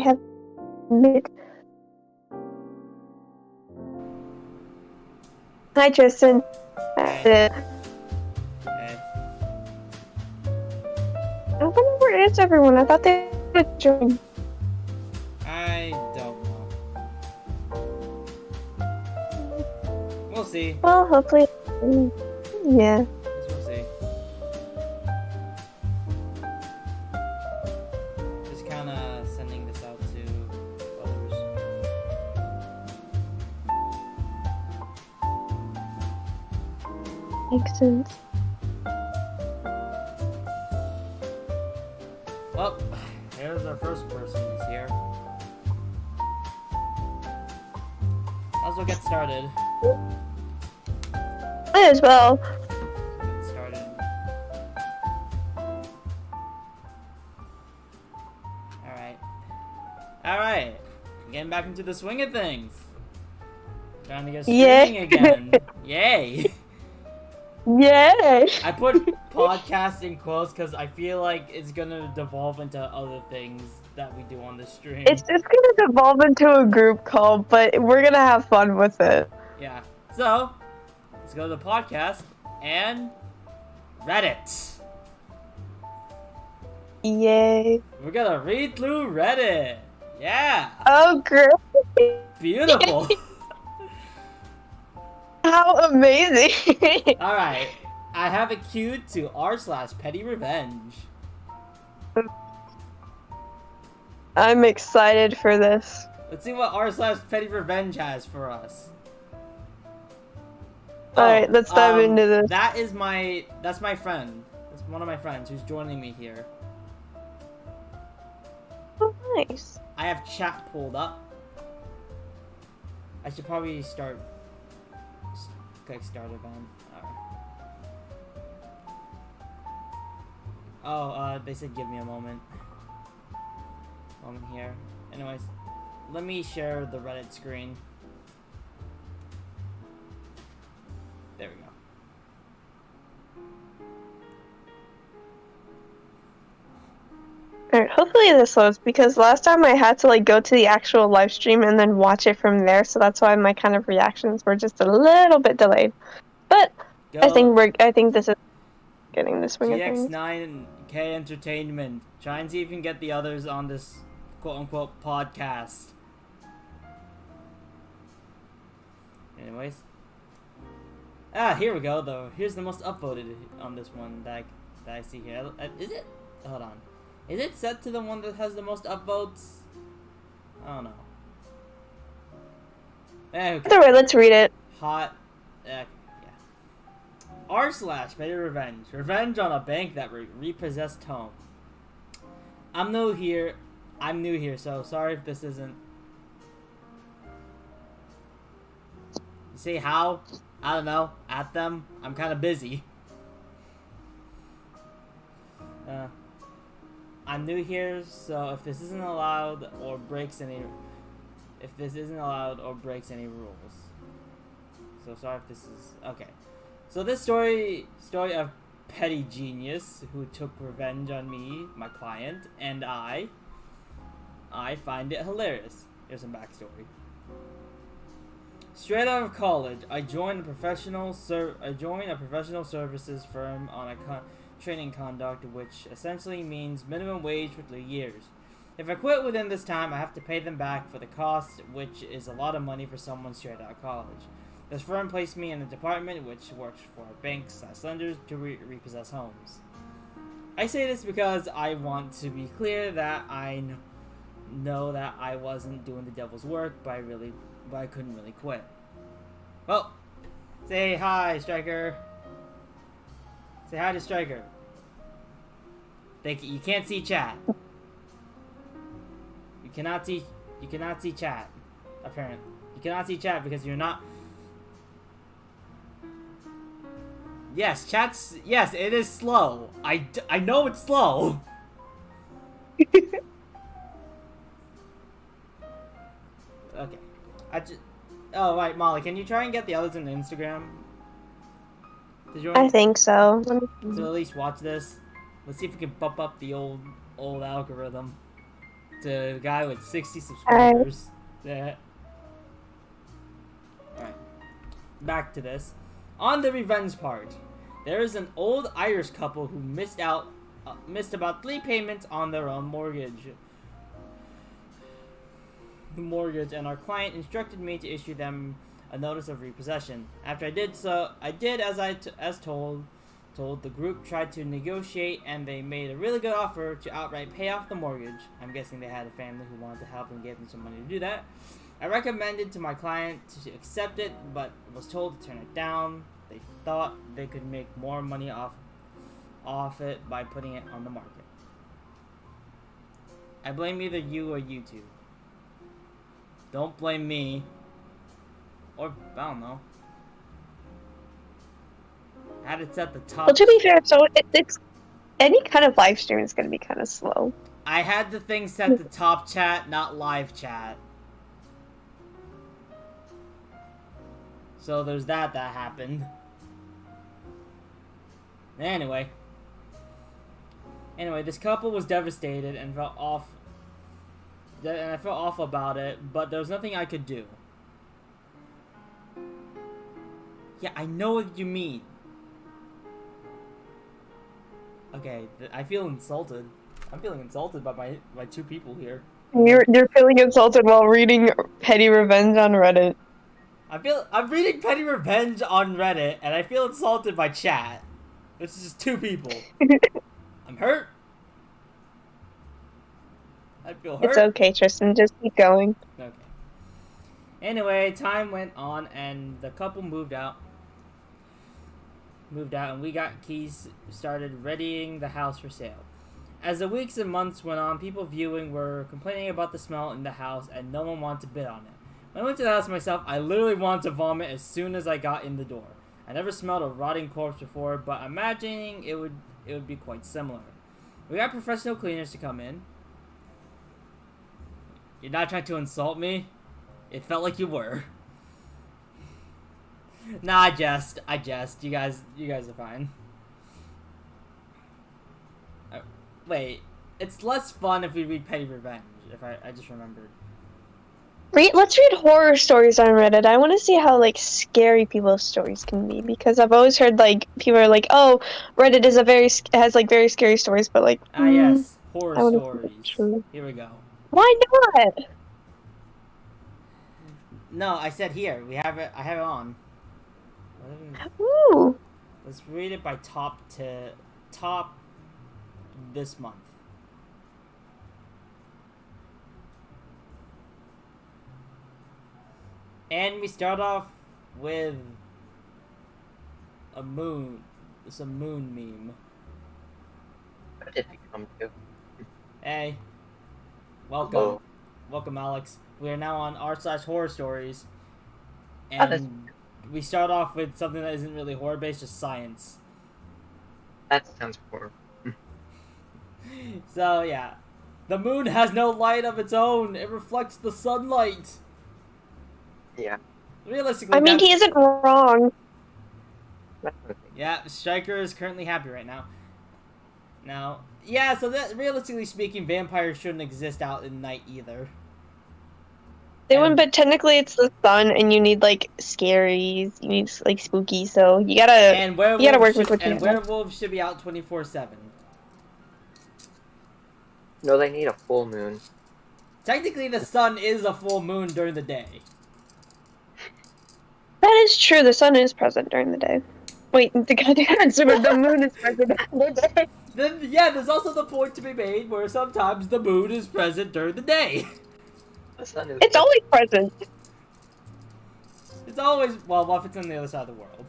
have made. Hi, Tristan. Hey. I Hey. wonder where is everyone? I thought they would join. I don't know. We'll see. Well, hopefully. Yeah. We'll see. Just kind of sending this out to others. Makes sense. Well, here's our first person who's here. Might as well get started. Might as well. Get started. Alright. Getting back into the swing of things. Trying to get streaming again. Yay! Yay! I put podcast in quotes because I feel like it's gonna devolve into other things that we do on the stream. It's just gonna devolve into a group call, but we're gonna have fun with it. Yeah. So, let's go to the podcast and Reddit. Yay. We're gonna read through Reddit. Yeah. Oh, great. Beautiful. How amazing. Alright. I have it queued to r/petty revenge. I'm excited for this. Let's see what r/petty revenge has for us. Alright, let's dive into this. That's my friend. That's one of my friends who's joining me here. Oh, nice. I have chat pulled up. I should probably start. Click start event. They said give me a moment. Moment here. Anyways, let me share the Reddit screen. There we go. Alright, hopefully this loads, because last time I had to go to the actual live stream and then watch it from there, so that's why my kind of reactions were just a little bit delayed. But Go. I think this is getting the swing of things. GX9K Entertainment. Try and see if you can get the others on this quote-unquote podcast. Anyways. Here we go, though. Here's the most upvoted on this one that I see here. Is it? Hold on. Is it set to the one that has the most upvotes? I don't know. Okay. Either way, let's read it. Hot. Yeah. r/petty revenge. Revenge on a bank that repossessed home. I'm new here, so sorry if this isn't. You say how? I don't know. At them. I'm kind of busy. I'm new here, so if this isn't allowed or breaks any rules. So sorry if this is okay. So this story of petty genius who took revenge on me, my client, and I find it hilarious. Here's some backstory. Straight out of college, I joined a professional services firm on a training conduct, which essentially means minimum wage for 3 years. If I quit within this time, I have to pay them back for the cost, which is a lot of money for someone straight out of college. This firm placed me in a department which works for banks/lenders to repossess homes. I say this because I want to be clear that I know that I wasn't doing the devil's work, but I couldn't really quit. Well, say hi, Striker. Say hi to Striker. You can't see chat. You cannot see chat. Apparently, you cannot see chat because you're not. Yes, yes, it is slow. I know it's slow. Okay. Oh, right, Molly, can you try and get the others on Instagram? I think so. To at least watch this. Let's see if we can bump up the old algorithm. to the guy with 60 subscribers. Yeah. Alright. Back to this. On the revenge part, there is an old Irish couple who missed about 3 payments on their own mortgage. And our client instructed me to issue them a notice of repossession. After I did so, I did as told. The group tried to negotiate, and they made a really good offer to outright pay off the mortgage. I'm guessing they had a family who wanted to help and gave them some money to do that. I recommended to my client to accept it, but was told to turn it down. They thought they could make more money off it by putting it on the market. I blame either you or YouTube. Don't blame me. Or, I don't know. I had it set the top. Well, to be fair, so it's any kind of live stream is going to be kind of slow. I had the thing set to top chat, not live chat. So there's that happened. Anyway, this couple was devastated and felt off. And I felt awful about it, but there was nothing I could do. Yeah, I know what you mean. Okay, I feel insulted. I'm feeling insulted by my 2 people here. You're feeling insulted while reading Petty Revenge on Reddit. I'm reading Petty Revenge on Reddit, and I feel insulted by chat. This is just 2 people. I'm hurt. I feel hurt. It's okay, Tristan. Just keep going. Okay. Anyway, time went on, and the couple moved out, and we got keys, started readying the house for sale. As the weeks and months went on, people viewing were complaining about the smell in the house, and no one wanted to bid on it. When I went to the house myself, I literally wanted to vomit as soon as I got in the door. I never smelled a rotting corpse before, but imagining it would be quite similar. We got professional cleaners to come in. You're not trying to insult me? It felt like you were. Nah, I jest. You guys are fine. Wait, it's less fun if we read Petty Revenge. If I just remembered. Let's read horror stories on Reddit. I want to see how like scary people's stories can be, because I've always heard like people are like, "Oh, Reddit is has like very scary stories," but like yes, horror stories. Here we go. Why not? No, I said here. I have it on. Ooh. Let's read it by top this month. And we start off with a moon. It's a moon meme. What did we come to? Hey. Welcome. Hello. Welcome, Alex. We are now on r/horror stories. And we start off with something that isn't really horror-based, just science. That sounds horrible. So, yeah. The moon has no light of its own. It reflects the sunlight. Yeah. Realistically, I mean, he isn't wrong. Yeah, Stryker is currently happy right now. Yeah, so that, realistically speaking, vampires shouldn't exist out in night either. They wouldn't, but technically it's the sun, and you need like scaries, you need like spooky, so you gotta work with what you have. Werewolves should be out 24/7. No, they need a full moon. Technically, the sun is a full moon during the day. That is true. The sun is present during the day. Wait, the moon is present during the day. Then, yeah, there's also the point to be made where sometimes the moon is present during the day. The sun is. It's always present. It's always, well, what if it's on the other side of the world?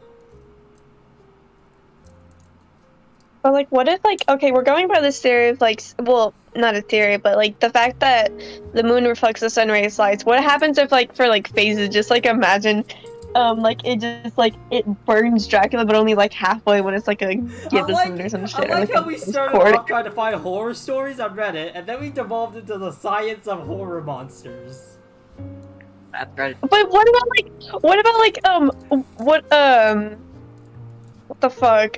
But like, what if like, okay, we're going by this theory of like, well, not a theory, but like the fact that the moon reflects the sun rays lights. What happens if like for like phases, just like imagine, like it just like it burns Dracula, but only like halfway when it's like a give the moon or some shit. I like how we started off trying to find horror stories on Reddit, and then we devolved into the science of horror monsters. That's right. But what about what the fuck,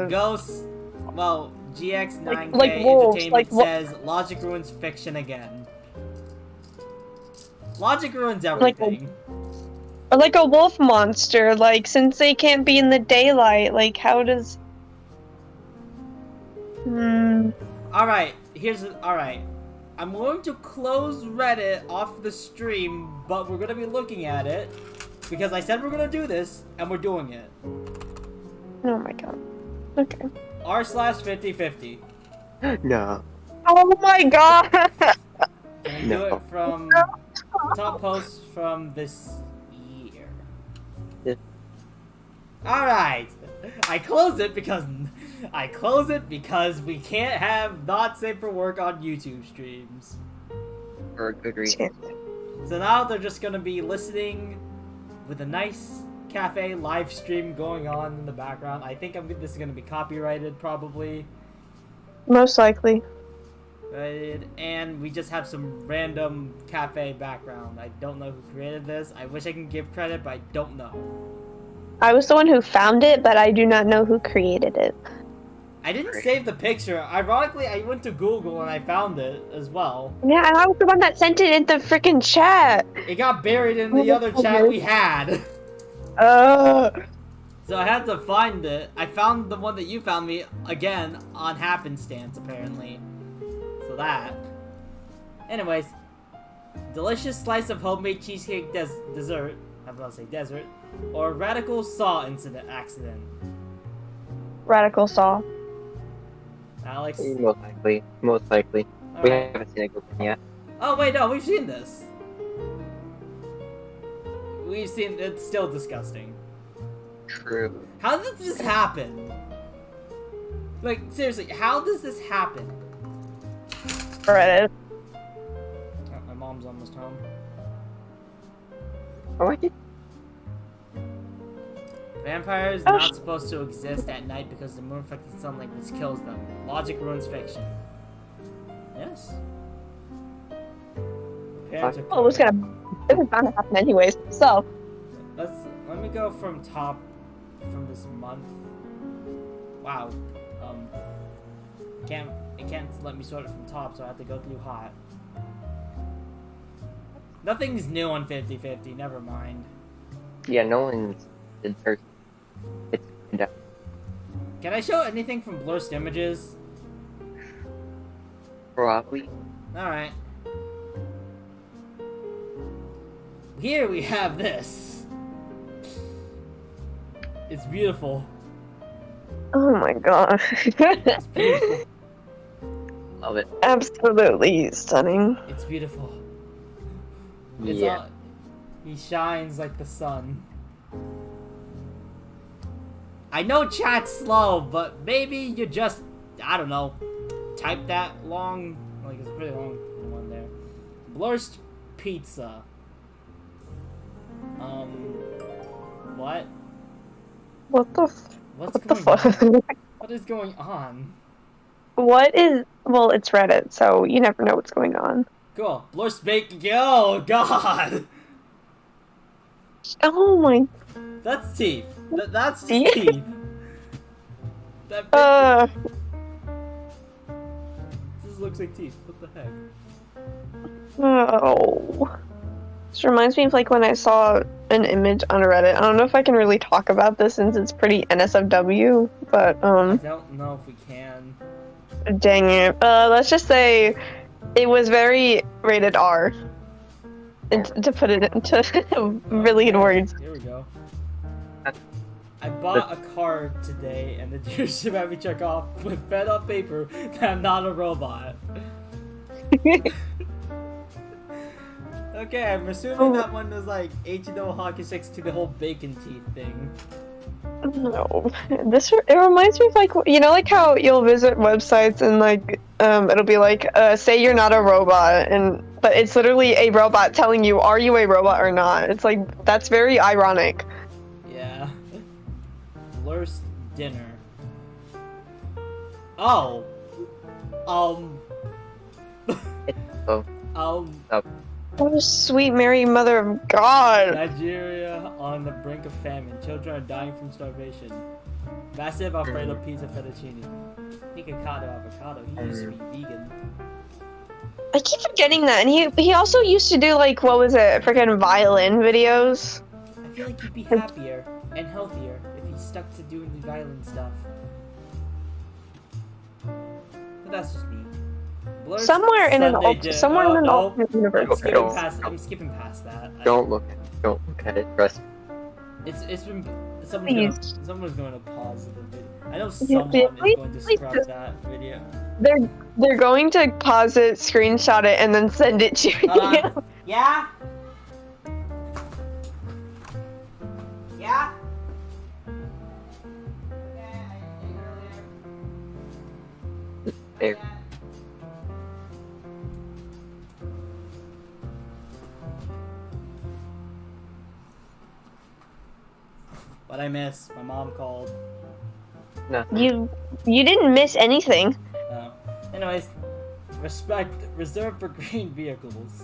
ghosts. Well, GX9K like wolves, Entertainment like says Logic ruins fiction again. Logic ruins everything. Or like a wolf monster, like, since they can't be in the daylight, like, how does... Alright, alright. I'm going to close Reddit off the stream, but we're gonna be looking at it. Because I said we're gonna do this, and we're doing it. Oh my god. Okay. r/5050. No. Oh my god! Can we do it from top post from this year? Yeah. Alright! I close it because we can't have not safe for work on YouTube streams. For a good reason. So now they're just gonna be listening with a nice cafe live stream going on in the background. I think this is gonna be copyrighted probably. Most likely. Right, and we just have some random cafe background. I don't know who created this. I wish I can give credit, but I don't know. I was the one who found it, but I do not know who created it. I didn't save the picture. Ironically, I went to Google and I found it as well. Yeah, and I was the one that sent it in the freaking chat. It got buried in the other chat we had. So I had to find it. I found the one that you found me, again, on happenstance, apparently. So that. Anyways. Delicious slice of homemade cheesecake dessert. I was about to say desert. Or radical saw accident. Radical Saw. Alex? Most likely. Most likely. All We right. haven't seen it go yet. Oh, wait, no, we've seen this. We've seen, it's still disgusting. True. How did this happen? Like, seriously, how does this happen? Reddit. Oh, my mom's almost home. Oh, I did. Vampires not supposed to exist at night because the moon reflecting sunlight which kills them. Logic ruins fiction. Yes. Parents are Well, it was bound to happen anyways. So, let me go from top from this month. Wow. It can't let me sort it from top, so I have to go through hot. Nothing's new on 50/50, never mind. Yeah, no one's did first. It's kinda. Can I show anything from Blurst Images? Probably. Alright. Here we have this. It's beautiful. oh my god. It's beautiful. Love it. Absolutely stunning. It's beautiful. It's Yeah. all, he shines like the sun. I know chat's slow, but maybe you just, I don't know, type that long, like it's a pretty long one there. Blurst Pizza. What? What the What's what the going fuck? on? What is going on? What is... Well, it's Reddit, so you never know what's going on. Cool. Blurst Bacon. Oh, God! Oh my... That's teeth. That's just Teeth? teeth. That This looks like teeth. What the heck? Oh. This reminds me of like when I saw an image on Reddit. I don't know if I can really talk about this since it's pretty NSFW, but I don't know if we can. dang it. Let's just say it was very rated R. And to put it into really good words. Here we go. I bought a card today, and the dealership had me check off with pen on paper that I'm not a robot. Okay, I'm assuming that one was like H&O Hockey 6 to the whole bacon teeth thing. No. It reminds me of like, you know, like how you'll visit websites and like, it'll be like, say you're not a robot, but it's literally a robot telling you, are you a robot or not? It's like, that's very ironic. Yeah. Blurst dinner. Oh. Oh. Oh, sweet Mary, Mother of God. Nigeria on the brink of famine. Children are dying from starvation. Massive Alfredo pizza fettuccine. Nikocado avocado. He used to be vegan. I keep forgetting that, and he also used to do like what was it, freaking violin videos. I feel like he'd be happier and healthier if he stuck to doing the violent stuff. But that's just me. Blur's Somewhere in an Sunday alternate universe. I'm skipping past that. Don't look at it. Trust me. It's been Please. someone's going to pause the video. I know Yeah, someone is please, going to please scrub just- that video. They're going to pause it, screenshot it, and then send it to Hold on. you. Yeah? Yeah? There. What I miss? My mom called. Nothing. You didn't miss anything. No. Anyways, respect reserved for green vehicles.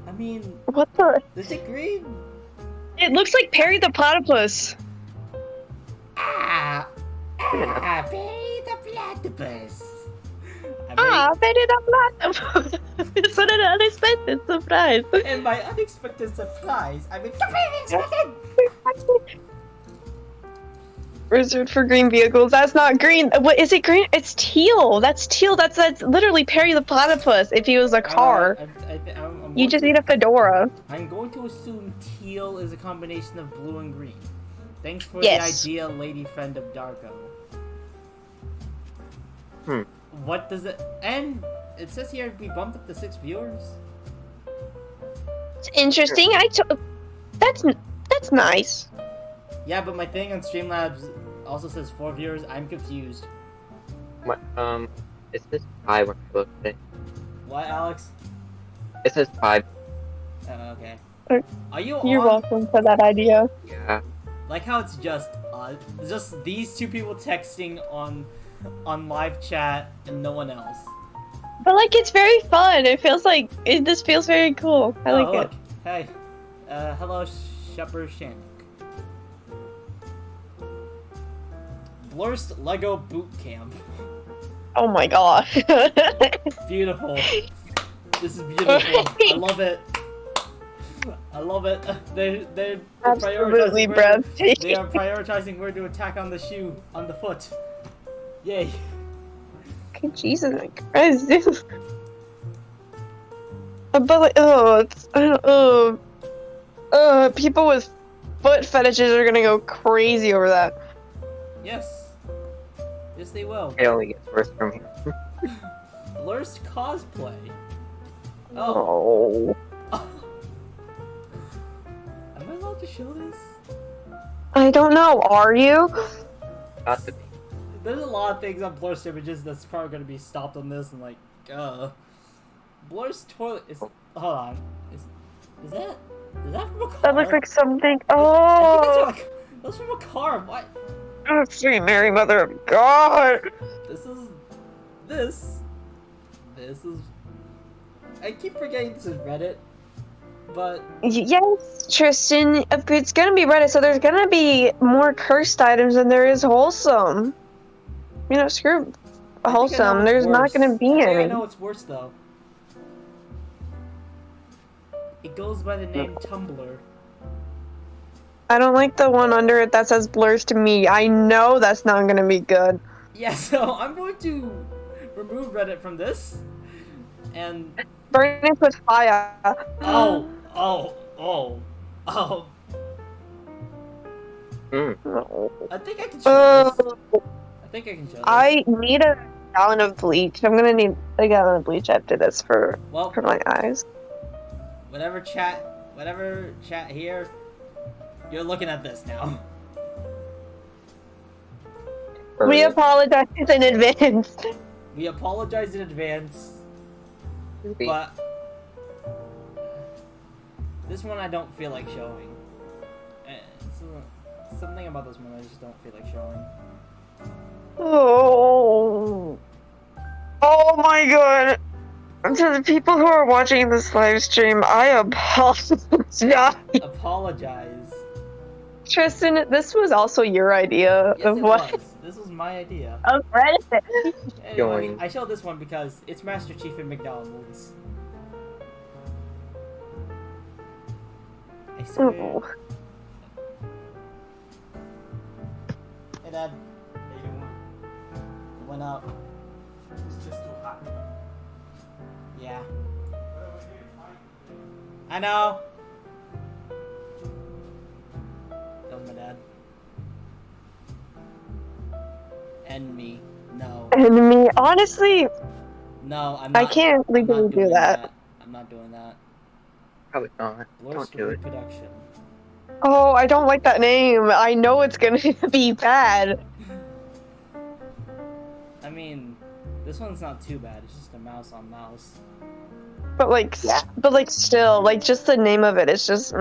I mean, What the? is it green? It looks like Perry the Platypus. Ah! Ah! Perry the platypus! Ah, Perry the Platypus. It's an unexpected surprise. And my unexpected supplies, I mean, unexpected! Reserved for green vehicles. That's not green. What is it? Green? It's teal. That's teal. That's literally Perry the Platypus. If he was a car, I'm you just need a fedora. I'm going to assume teal is a combination of blue and green. Thanks for Yes. the idea, lady friend of Darko. What does it... And it says here we bumped up to 6 viewers. It's interesting. That's nice. Yeah, but my thing on Streamlabs also says 4 viewers. I'm confused. What? It says 5 when I looked at it. What, Alex? It says 5. Oh, okay. Er, Are you You're on? welcome for that idea. Yeah. Like how it's just these two people texting on live chat and no one else. But like, it's very fun. It feels like this feels very cool. I like look. it. Hey, hello, Shepherd Shank. Blurst Lego Boot Camp. Oh my god. Beautiful. This is beautiful. I love it. I love it. They're Absolutely prioritizing breathtaking. they are prioritizing where to attack on the shoe, on the foot. Yay. Jesus Christ. But like, people with foot fetishes are gonna go crazy over that. Yes. Yes, they will. It only gets worse from here. Blurst cosplay. Oh. Oh. Am I allowed to show this? I don't know. Are you? Got to be. There's a lot of things on Blurst images that's probably gonna be stopped on this and like, Blurst toilet is. Hold on. Is that from a car? That looks like something. I Oh. think that's from a car. What? Oh, sweet Mary, Mother of God. This is. I keep forgetting this is Reddit, but Yes, Tristan. It's gonna be Reddit, so there's gonna be more cursed items than there is wholesome. You know, screw I think I know wholesome. what's There's not worse. gonna be I think I any. know what's worse though. It goes by the name Tumblr. I don't like the one under it that says blurs to me. I know that's not gonna be good. Yeah, so I'm going to remove Reddit from this, and Burn it with fire. oh. Mm. I think I can show this. Oh, I think I can show this. I need a gallon of bleach. I'm gonna need a gallon of bleach after this for Well, my eyes. whatever chat here, you're looking at this now. We apologize in advance. We apologize in advance, but this one I don't feel like showing. Something about this one I just don't feel like showing. Oh. Oh my god. To the people who are watching this live stream, I apologize. Apologize. Tristan, this was also your idea Yes, of it what? was. This was my idea. Of Reddit. Anyway, Join. I showed this one because it's Master Chief in McDonald's. I swear. Oh. Hey, Dad. How you doing? It went up. It's just too hot. Yeah. I know. That was my dad. And me. No. And me, honestly, No, I'm not. I can't I'm legally not do doing that. I'm not doing that. Probably not. Lord Don't do Story it. Production. Oh, I don't like that name. I know it's gonna be bad. I mean, this one's not too bad. It's just a mouse on mouse. But like, Yeah. but like still, like just the name of it is just,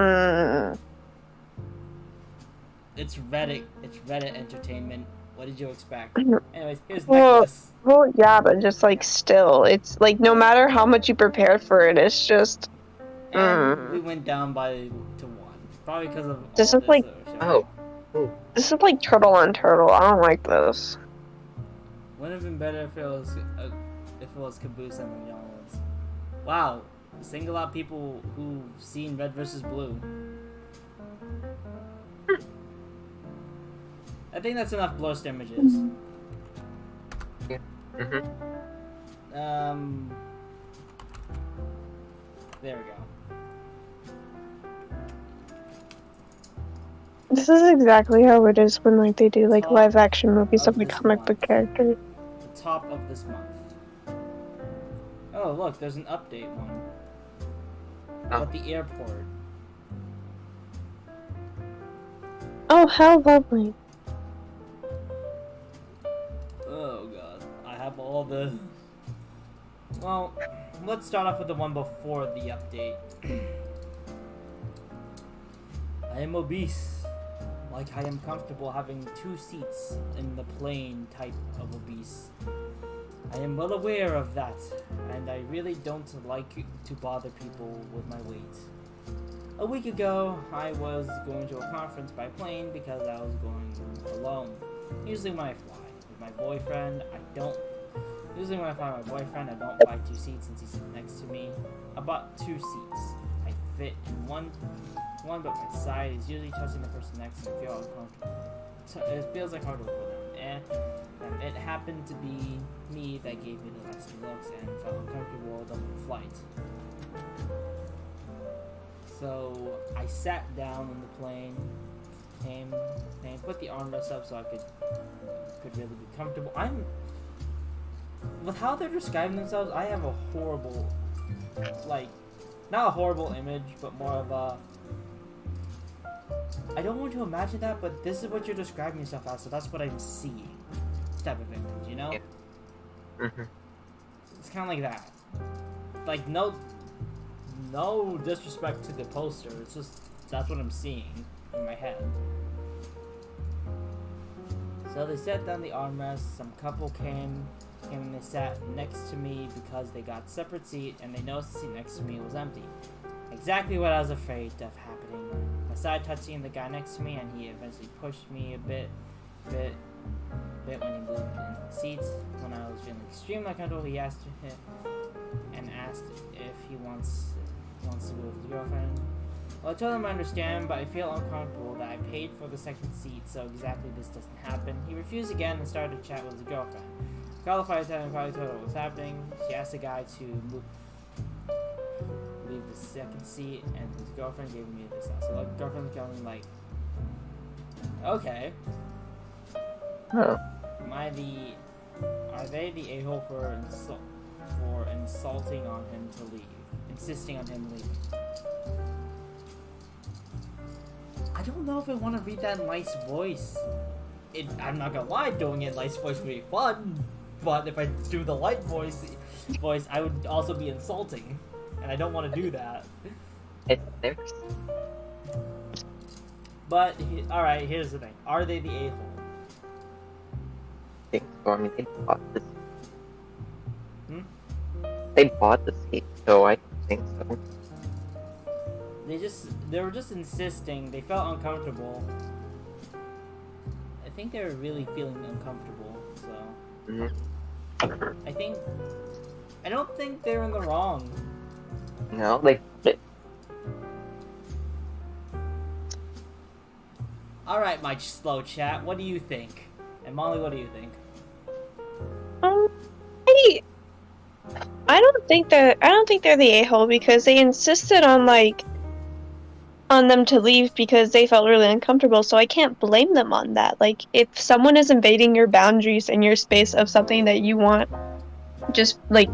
It's Reddit. It's Reddit entertainment. What did you expect? Mhm. Anyways, here's Well, Necklace. Well, yeah, but just like still, it's like no matter how much you prepared for it, it's just, And we went down to 1. Probably because of This all is like- that we're showing. this is like turtle on turtle. I don't like this. Wouldn't have been better if it was Caboose and McDonald's. Wow, single out people who've seen Red vs. Blue. I think that's enough blurst images. Mm-hmm. There we go. This is exactly how it is when like they do like Oh, live action movies of of like this comic one. book characters. The top of this month. Oh, look, there's an update one. Oh. At the airport. Oh, how lovely. Oh god, I have all the... Well, let's start off with the one before the update. I am obese. Like I am comfortable having 2 seats in the plane type of obese. I am well aware of that, and I really don't like to bother people with my weight. A week ago, I was going to a conference by plane because I was going alone. Usually when I fly with my boyfriend, Usually when I fly with my boyfriend, I don't buy 2 seats since he's next to me. I bought 2 seats. I fit in one, but my side is usually touching the person next to me. I feel uncomfortable. It feels uncomfortable for them. And it happened to be me that gave me the nasty looks and felt uncomfortable the whole flight. So I sat down on the plane, came, put the armrest up so I could really be comfortable. With how they're describing themselves, I have a horrible, like, not a horrible image, but more of a, I don't want to imagine that, but this is what you're describing yourself as, so that's what I'm seeing, type of image, you know? Yeah. Mm-hmm. It's kind of like that. Like, no disrespect to the poster, it's just, that's what I'm seeing in my head. So they set down the armrest, some couple came and they sat next to me because they got separate seat and they noticed the seat next to me was empty. Exactly what I was afraid of happening. My side touching the guy next to me and he eventually pushed me a bit when he moved into the seats. When I was feeling extremely uncomfortable, he asked if he wants to go with his girlfriend. Well, I told him I understand, but I feel uncomfortable that I paid for the second seat, so exactly this doesn't happen. He refused again and started to chat with his girlfriend. Called the flight attendant, probably told her what was happening. She asked the guy to leave the second seat, and his girlfriend gave me this now. So the girlfriend's going like, okay. Oh. Are they the a-hole for insulting on him to leave? Insisting on him leaving? I don't know if I want to read that in Light's voice. I'm not gonna lie, doing it in Light's voice would be fun, but if I do the Light voice, I would also be insulting, and I don't want to do that. It's theirs. But, alright, here's the thing. Are they the a-hole? I think so. I mean, they bought this. Hmm? They bought the seat, so I think so. They were just insisting, they felt uncomfortable, think they were really feeling uncomfortable. So Mhm. I don't think they're in the wrong. No, like, All right, my slow chat. What do you think? And Molly, what do you think? Um, I don't think they're the a-hole because they insisted on on them to leave because they felt really uncomfortable, so I can't blame them on that. Like, if someone is invading your boundaries and your space of something that you want, just like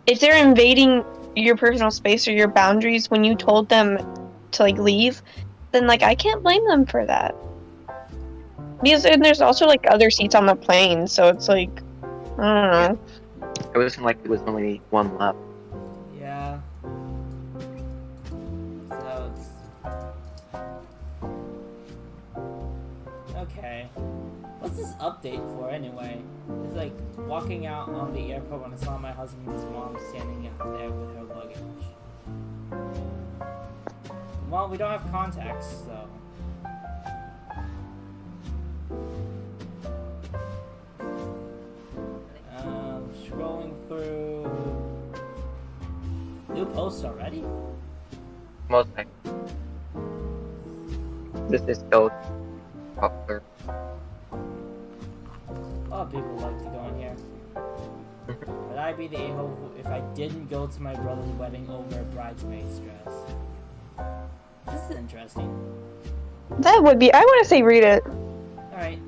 if they're invading your personal space or your boundaries when you told them to like leave, then like I can't blame them for that. Because and there's also like other seats on the plane, so it's like I don't know. it wasn't like it was only one left. Yeah. So it's okay. What's this update for anyway? It's like walking out on the airport when I saw my husband's mom standing out there with her luggage. Well, we don't have contacts, so. Scrolling through. New posts already? Most likely. This is still popular. A lot of people like to go in here. Would I be the a-hole if I didn't go to my brother's wedding over a bridesmaid's dress? This is interesting. That would be I want to say read it. Alright.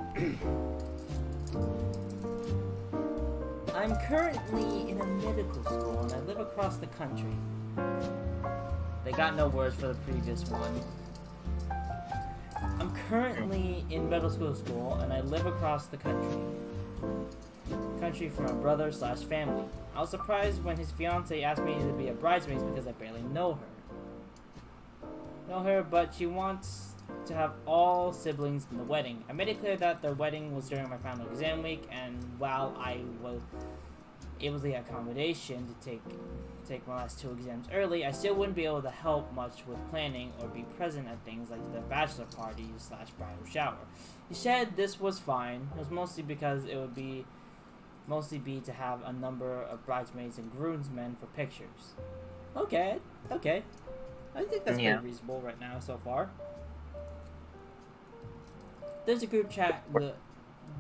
I'm currently in a medical school and I live across the country. They got no words for the previous one. I'm currently in middle school and I live across the country from a brother/family. I was surprised when his fiance asked me to be a bridesmaid because I barely know her. But she wants to have all siblings in the wedding. I made it clear that the wedding was during my final exam week, and while it was the accommodation to take my last 2 exams early, I still wouldn't be able to help much with planning or be present at things like the bachelor party/bridal shower. He said this was fine. It was mostly because it would be to have a number of bridesmaids and groomsmen for pictures. Okay. I think that's pretty reasonable right now so far. There's a group chat.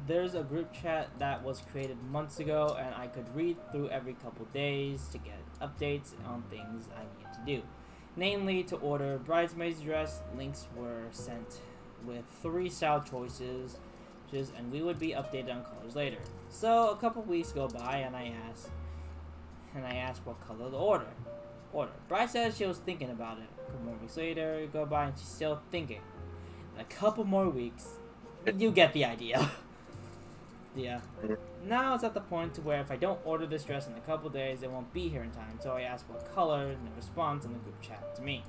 There's a group chat that was created months ago, and I could read through every couple days to get updates on things I need to do. Namely, to order bridesmaid's dress. Links were sent with 3 style choices, and we would be updated on colors later. So a couple weeks go by, and I asked what color to order. Bride said she was thinking about it. A couple more weeks later go by, and she's still thinking. In a couple more weeks, you get the idea. Yeah. Now it's at the point to where if I don't order this dress in a couple days, it won't be here in time. So I asked what color, and the response in the group chat to me.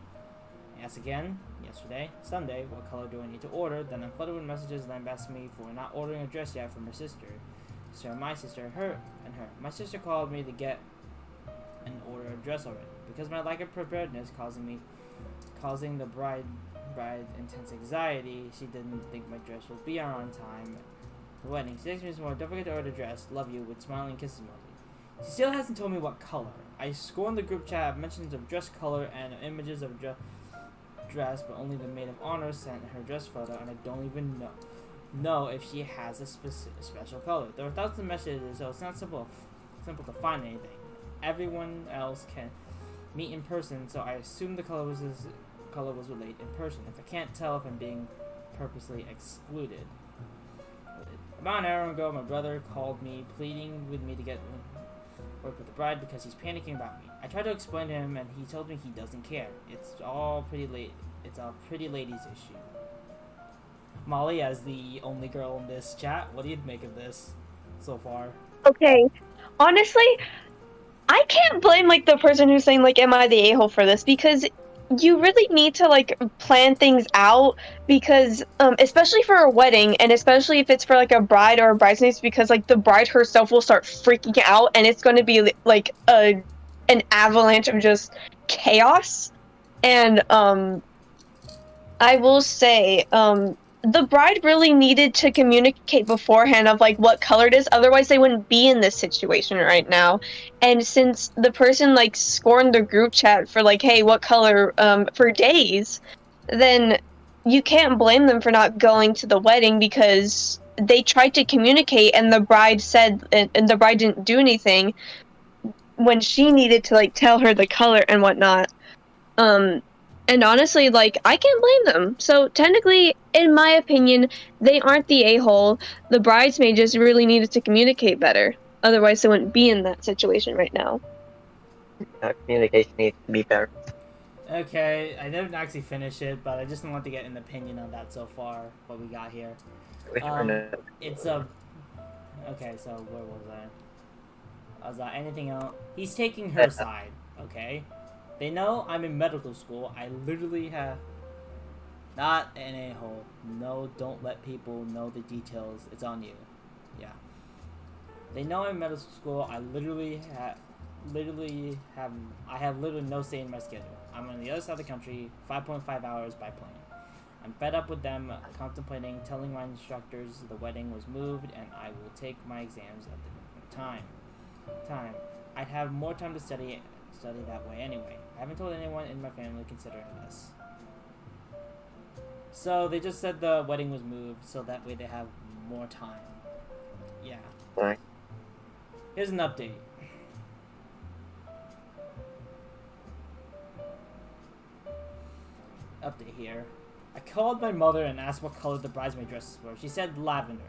I asked again, yesterday, Sunday, what color do I need to order? Then I'm flooded with messages that asking me for not ordering a dress yet from her sister. So my sister, her. My sister called me to get and order a dress already. Because my lack of preparedness causing the bride intense anxiety, she didn't think my dress would be on time. The wedding. She texted me more. Don't forget to order a dress. Love you with smiling kisses emoji. She still hasn't told me what color. I scorned the group chat mentions of dress color and images of dress, but only the maid of honor sent her dress photo, and I don't even know if she has a special color. There are thousands of messages, so it's not simple to find anything. Everyone else can meet in person, so I assume the color was relayed in person. If I can't tell if I'm being purposely excluded. About an hour ago, my brother called me, pleading with me to get work with the bride because he's panicking about me. I tried to explain to him, and he told me he doesn't care. It's all pretty lady's issue. Molly, as the only girl in this chat, what do you make of this so far? Okay. Honestly, I can't blame like the person who's saying like am I the a-hole for this, because you really need to like plan things out, because especially for a wedding, and especially if it's for like a bride or a bridesmaid, because like the bride herself will start freaking out and it's going to be like an avalanche of just chaos. And I will say the bride really needed to communicate beforehand of like what color it is, otherwise they wouldn't be in this situation right now. And since the person like scorned the group chat for like, hey, what color for days, then you can't blame them for not going to the wedding because they tried to communicate and the bride said and the bride didn't do anything when she needed to like tell her the color and whatnot. And honestly, like, I can't blame them. So technically, in my opinion, they aren't the a-hole. The bridesmaid just really needed to communicate better. Otherwise, they wouldn't be in that situation right now. Communication needs to be better. Okay, I didn't actually finish it, but I just want to get an opinion on that so far, what we got here. It's a... Okay, so where was I? Was that anything else? He's taking her side, okay? They know I'm in medical school. I literally have... Not an a-hole. No, don't let people know the details. It's on you. Yeah. They know I'm in medical school. I have literally no say in my schedule. I'm on the other side of the country, 5.5 hours by plane. I'm fed up with them contemplating telling my instructors the wedding was moved and I will take my exams at the time. I'd have more time to study that way anyway. I haven't told anyone in my family considering this. So they just said the wedding was moved so that way they have more time. Yeah. Right. Here's an update. Update here. I called my mother and asked what color the bridesmaid dresses were. She said lavender.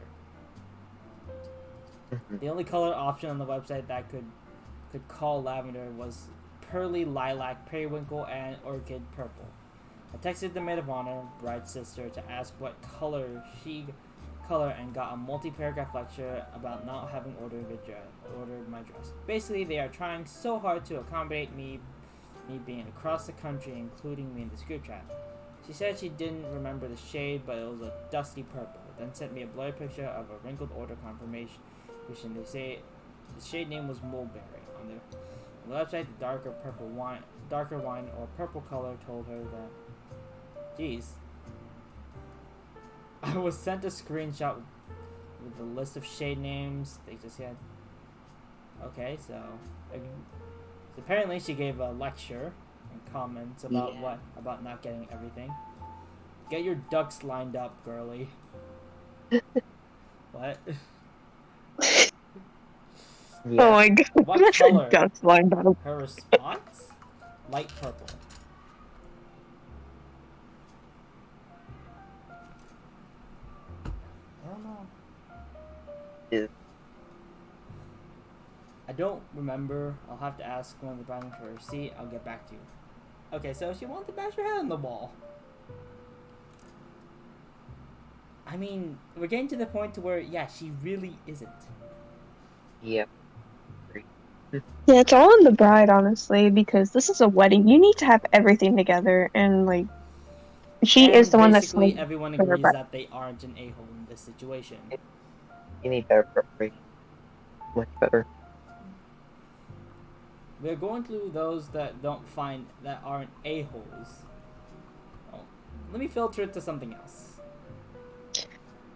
The only color option on the website that could call lavender was pearly lilac, periwinkle, and orchid purple. I texted the maid of honor, bride's sister, to ask what color and got a multi-paragraph lecture about not having ordered my dress. Basically, they are trying so hard to accommodate me being across the country, including me in this group chat. She said she didn't remember the shade, but it was a dusty purple. Then sent me a blurry picture of a wrinkled order confirmation. They say the shade name was mulberry. On the website, the darker wine or purple color told her that. Jeez. I was sent a screenshot with the list of shade names they just had. Okay, so apparently she gave a lecture and comments about about not getting everything. Get your ducks lined up, girly. What? Yeah. Oh my god. What color? Ducks lined up. Her response? Light purple. I don't know. Yeah. I don't remember. I'll have to ask one of the bridesmaids for her receipt. I'll get back to you. Okay, so she wanted to bash her head on the wall. I mean, we're getting to the point to where, yeah, she really isn't. Yep. Yeah, it's all on the bride, honestly, because this is a wedding. You need to have everything together, and like, she is the one that's basically everyone agrees that they aren't an a-hole in this situation. You need better preparation. Much better. We're going through those that aren't a-holes. Oh, let me filter it to something else.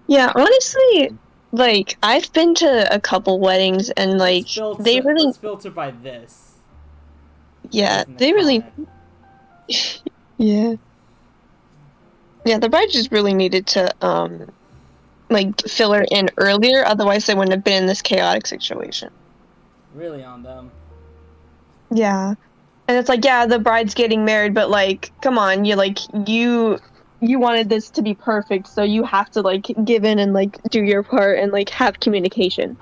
Yeah, honestly, like, I've been to a couple weddings, and like, they really... Let's filter by this. Yeah, they really... Yeah. Yeah, the bride just really needed to, like, fill her in earlier, otherwise they wouldn't have been in this chaotic situation. Really on them. Yeah. And it's like, yeah, the bride's getting married, but like, come on, you wanted this to be perfect, so you have to like give in and like do your part and like have communication.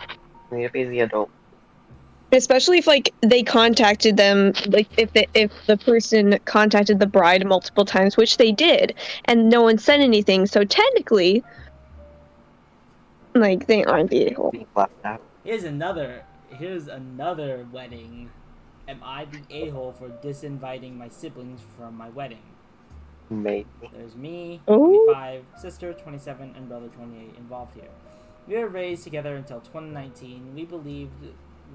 You need to be the adult. Especially if like they contacted them, like if the person contacted the bride multiple times, which they did, and no one said anything, so technically, like, they aren't the a-hole. Being left out. Here's another wedding. Am I the a-hole for disinviting my siblings from my wedding? Maybe. There's me, Ooh. 25, sister, 27, and brother, 28, involved here. We were raised together until 2019. We believe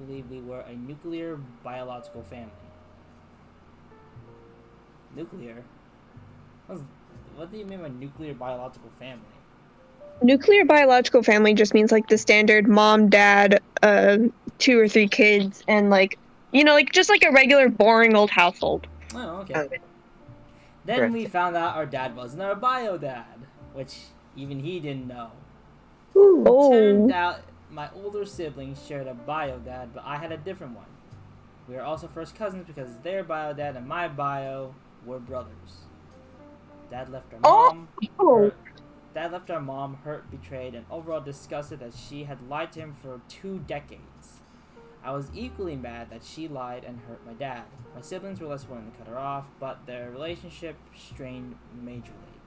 we were a nuclear biological family. Nuclear? What do you mean by nuclear biological family? Nuclear biological family just means like the standard mom, dad, 2 or 3 kids, and like like just like a regular boring old household. Oh, okay. Okay. Then we Correct. found out our dad wasn't our bio dad, which even he didn't know. Oh, Turned out my older siblings shared a bio dad, but I had a different one. We are also first cousins because their bio dad and my bio were brothers. Dad left our mom. oh. Dad left our mom hurt, betrayed, and overall disgusted that she had lied to him for 2 decades. I was equally mad that she lied and hurt my dad. My siblings were less willing to cut her off, but their relationship strained majorly.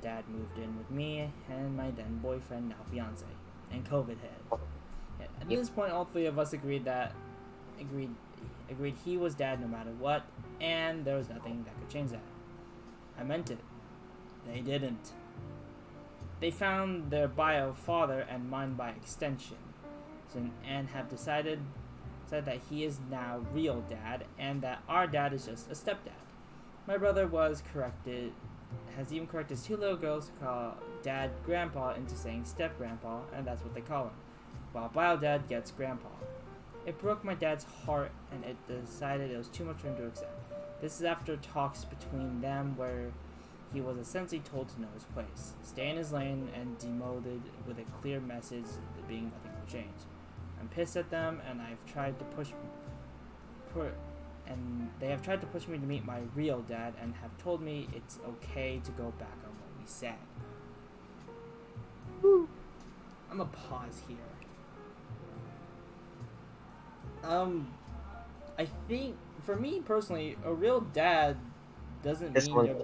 Dad moved in with me and my then boyfriend, now fiance, and COVID hit. At this point, all 3 of us agreed he was dad no matter what, and there was nothing that could change that. I meant it. They didn't. They found their bio father and mine by extension, and have decided that he is now real dad, and that our dad is just a stepdad. My brother has even corrected 2 little girls who call dad grandpa into saying step grandpa, and that's what they call him, while bio dad gets grandpa. It broke my dad's heart, and it decided it was too much for him to accept. This is after talks between them where he was essentially told to know his place, stay in his lane, and demoted with a clear message that being nothing will change. I'm pissed at them, and they have tried to push me to meet my real dad, and have told me it's okay to go back on what we said. I'm gonna pause here. I think for me personally, a real dad doesn't This mean one. you're.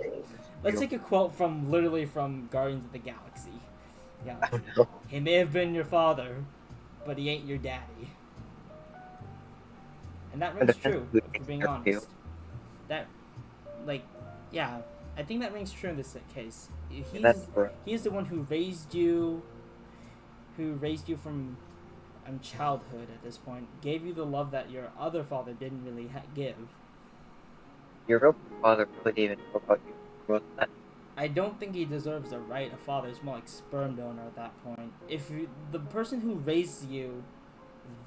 Let's take a quote from Guardians of the Galaxy. Yeah, Oh no. he may have been your father, but he ain't your daddy. And that rings true, if we're being honest. That, yeah, I think that rings true in this case. That's correct. He's the one who raised you from childhood at this point, gave you the love that your other father didn't really give. Your real father wouldn't even know about you. What's that? I don't think he deserves the right of father. It's more like sperm donor at that point. If the person who raised you,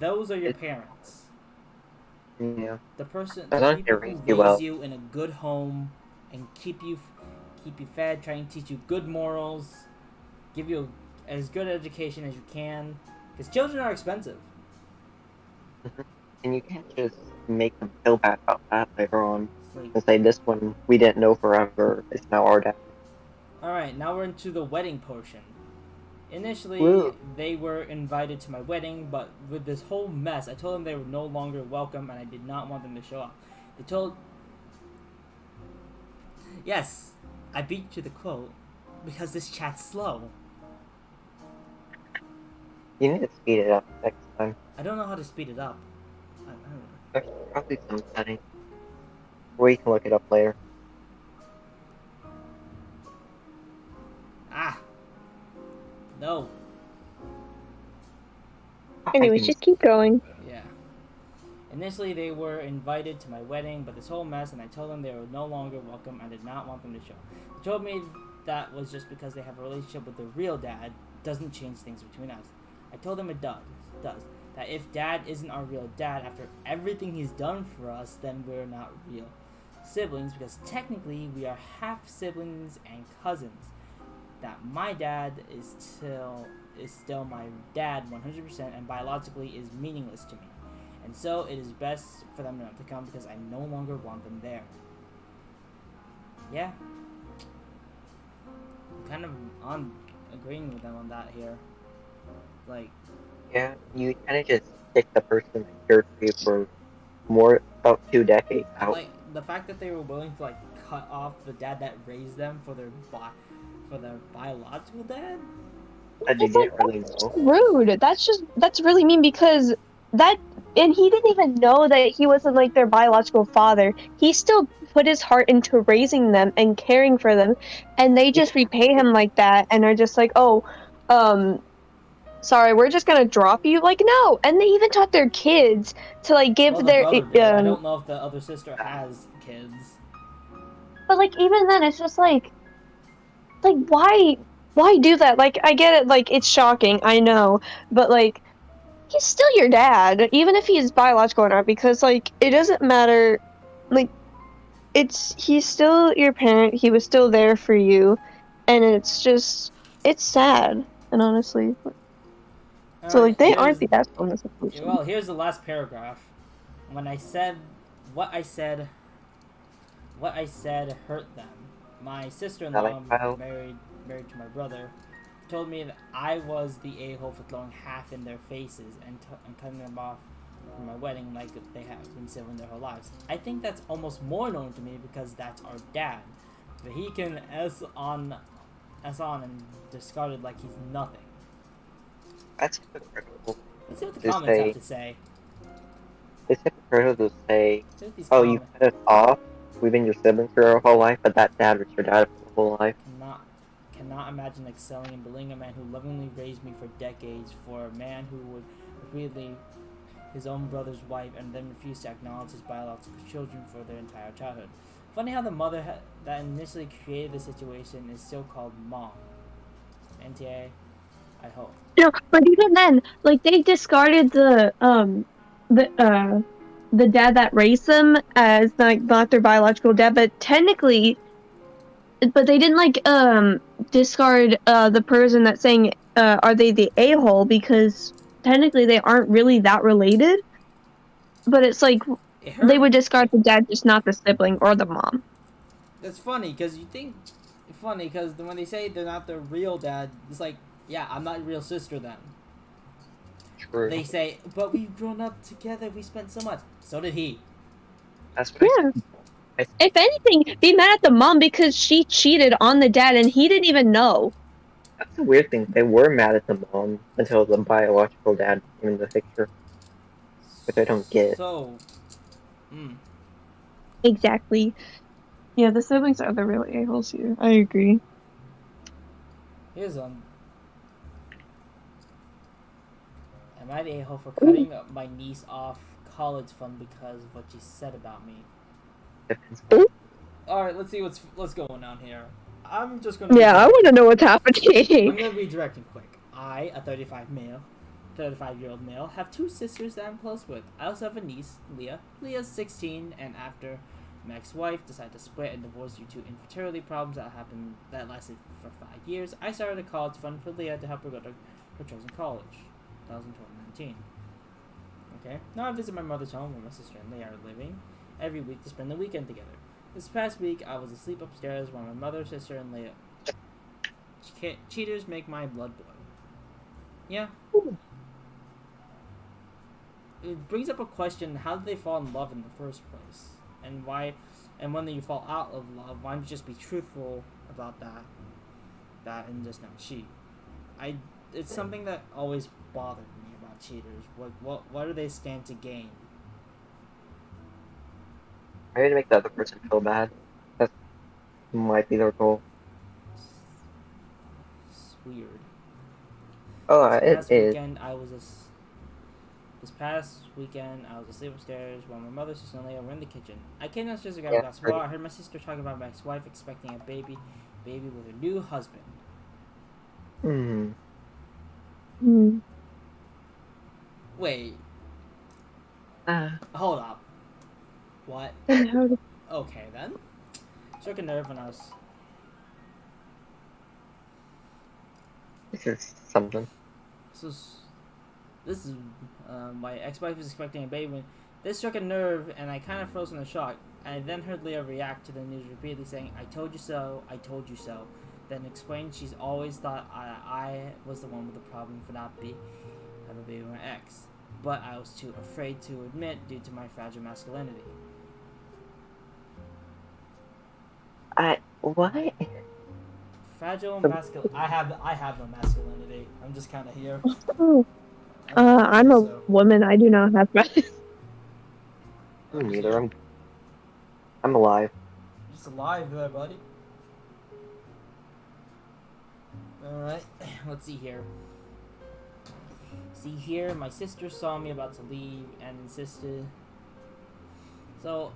those are your parents. Yeah. The As long as they people raise who you well. raise you in a good home and keep you fed, trying to teach you good morals, give you as good education as you can, because children are expensive. And you can't just make them feel bad about that later on. It's like, And say this one we didn't know forever. It's now our dad. alright, now we're into the wedding portion. Initially, Woo. they were invited to my wedding, but with this whole mess, I told them they were no longer welcome, and I did not want them to show up. They told... Yes, I beat you to the quote, because this chat's slow. You need to speed it up next time. I don't know how to speed it up. I don't know. There's probably some setting. Or you can look it up later. Ah! No. Anyways, just keep going. Yeah. Initially, they were invited to my wedding, but this whole mess, and I told them they were no longer welcome. I did not want them to show. They told me that was just because they have a relationship with their real dad doesn't change things between us. I told them it does. That if dad isn't our real dad after everything he's done for us, then we're not real siblings, because technically we are half siblings and cousins. That my dad is still my dad 100%, and biologically is meaningless to me. And so it is best for them not to come, because I no longer want them there. Yeah. I'm kind of on agreeing with them on that here. Like, Yeah, you kind of just stick the person that cared for you for about 2 decades out. like the fact that they were willing to cut off the dad that raised them for their biological dad. That you It's like, didn't really know. rude. That's really mean, because and he didn't even know that he wasn't like their biological father. He still put his heart into raising them and caring for them, and they just repay him like that and are just like, oh, sorry, we're just gonna drop you. Like, no. And they even taught their kids to give Well, the their brother did. I don't know if the other sister has kids. but even then it's just like why why do that? Like, I get it, like, it's shocking, I know, but, like, he's still your dad, even if he's biological or not, because, like, it doesn't matter, like, he's still your parent, he was still there for you, and it's sad, and honestly. So, like, Alright, they aren't the asshole in this situation. well, here's the last paragraph. When I said what I said hurt them. My sister-in-law, Wow. married to my brother, told me that I was the a-hole for throwing half in their faces and cutting them off from my wedding like they have been civil their whole lives. I think that's almost more annoying to me because that's our dad. But he can S on and discard it like he's nothing. That's hypocritical. Let's see what the To comments say- have to say. It's hypocritical to say, Let's see what these oh, you comments- cut us off. We've been your siblings for our whole life, but that dad was your dad for the whole life. cannot imagine excelling and bullying a man who lovingly raised me for decades for a man who would repeatedly his own brother's wife and then refused to acknowledge his biological children for their entire childhood. Funny how the mother that initially created the situation is still called mom. NTA, I hope. No, but even then, like, they discarded the dad that raised them as, like, not their biological dad, but technically, but they didn't, like, discard, the person that's saying, are they the a-hole, because technically they aren't really that related, but it's like, they would discard the dad, just not the sibling or the mom. That's funny, because you think... Funny, because when they say they're not their real dad, it's like, yeah, I'm not your real sister then. True. They say, but we've grown up together, we spent so much. So did he. That's what Yeah. If anything, be mad at the mom because she cheated on the dad and he didn't even know. That's a weird thing. They were mad at the mom until the biological dad came in the picture, which I don't get. So... Exactly. Yeah, the siblings are the real a-holes here. I agree. Here's Am I the a-hole for cutting my niece off college fund because of what she said about me? Depends. Alright, let's see what's going on here. I'm just gonna... Yeah, I want to know what's happening. I'm gonna redirect it quick. I, a 35-year-old male, have two sisters that I'm close with. I also have a niece, Leah. Leah's 16, and after my ex-wife decided to split and divorce due to infertility problems that lasted for 5 years, I started a college fund for Leah to help her go to her chosen college. That was in 2019. Okay. Now I visit my mother's home where my sister and Leah are living every week to spend the weekend together. This past week, I was asleep upstairs while my mother, sister, and Leah... Cheaters make my blood boil. Yeah. It brings up a question, how did they fall in love in the first place? And why, and when you fall out of love, why don't you just be truthful about that and just not cheat? It's something that always bothered me about cheaters. What do they stand to gain? Maybe to make the other person feel bad. That might be their goal. It's weird. Oh, This it past is. weekend, This past weekend, I was asleep upstairs while my mother, sister, and Leah were in the kitchen. I came downstairs to grab a glass of water. I heard my sister talking about my ex-wife expecting a baby with her new husband. Wait, hold up. What? Okay, then. Struck a nerve when I was... This is something. This is my ex-wife was expecting a baby when this struck a nerve and I kind of froze in a shock. I then heard Leah react to the news repeatedly saying, "I told you so, I told you so." Then explained she's always thought I was the one with the problem for not having a baby with my ex, but I was too afraid to admit due to my fragile masculinity. What? Fragile masculinity. I have no masculinity. I'm just kind of here. I'm a woman. I do not have that. Neither. I'm alive. Just alive there, buddy. Alright, let's see here. See here, my sister saw me about to leave and insisted. So,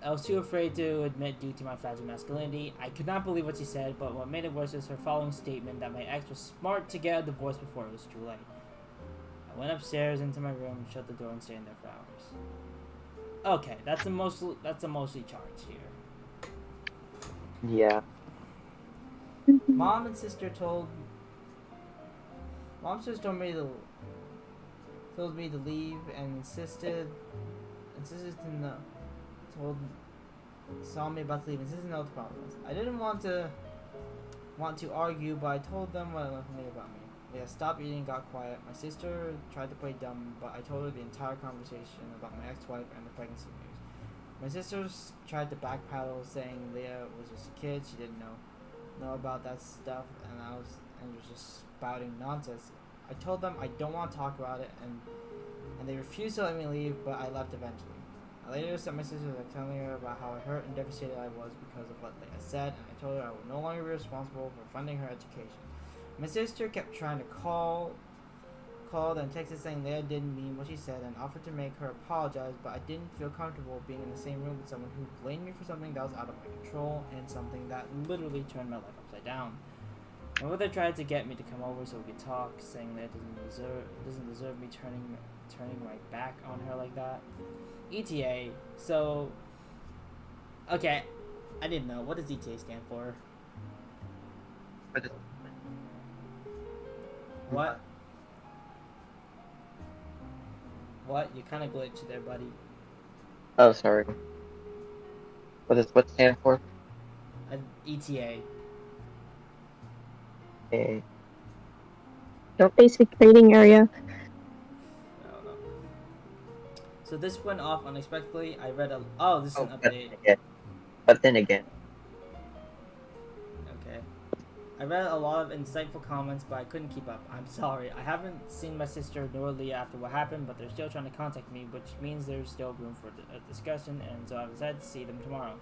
I was too afraid to admit due to my fragile masculinity. I could not believe what she said, but what made it worse is her following statement that my ex was smart to get a divorce before it was too late. I went upstairs into my room, shut the door, and stayed in there for hours. Okay, that's mostly charged here. Yeah. Mom and sister told me to leave and insisted to know. Saw me about to leave. Insisted to know what the problem was. I didn't want to argue, but I told them what I left me about me. They had stopped eating and got quiet. My sister tried to play dumb, but I told her the entire conversation about my ex-wife and the pregnancy news. My sisters tried to backpedal, saying Leah was just a kid. She didn't know about that stuff, and was just spouting nonsense. I told them I don't want to talk about it, and they refused to let me leave, but I left eventually. I later sent my sister telling her about how hurt and devastated I was because of what Leah said, and I told her I would no longer be responsible for funding her education. My sister kept trying to called and texted saying Leah didn't mean what she said and offered to make her apologize, but I didn't feel comfortable being in the same room with someone who blamed me for something that was out of my control and something that literally turned my life upside down. My mother tried to get me to come over so we could talk, saying Leah doesn't deserve me turning my back on her like that. ETA. So, okay, I didn't know. What does ETA stand for? What? What? You kind of glitched there, buddy. Oh, sorry. What stand for? ETA. Okay. Basic training area. I don't know. So this went off unexpectedly. I read this is an update. But then again. Okay. I read a lot of insightful comments, but I couldn't keep up. I'm sorry. I haven't seen my sister nor Leah after what happened, but they're still trying to contact me, which means there's still room for a discussion, and so I've decided to see them tomorrow.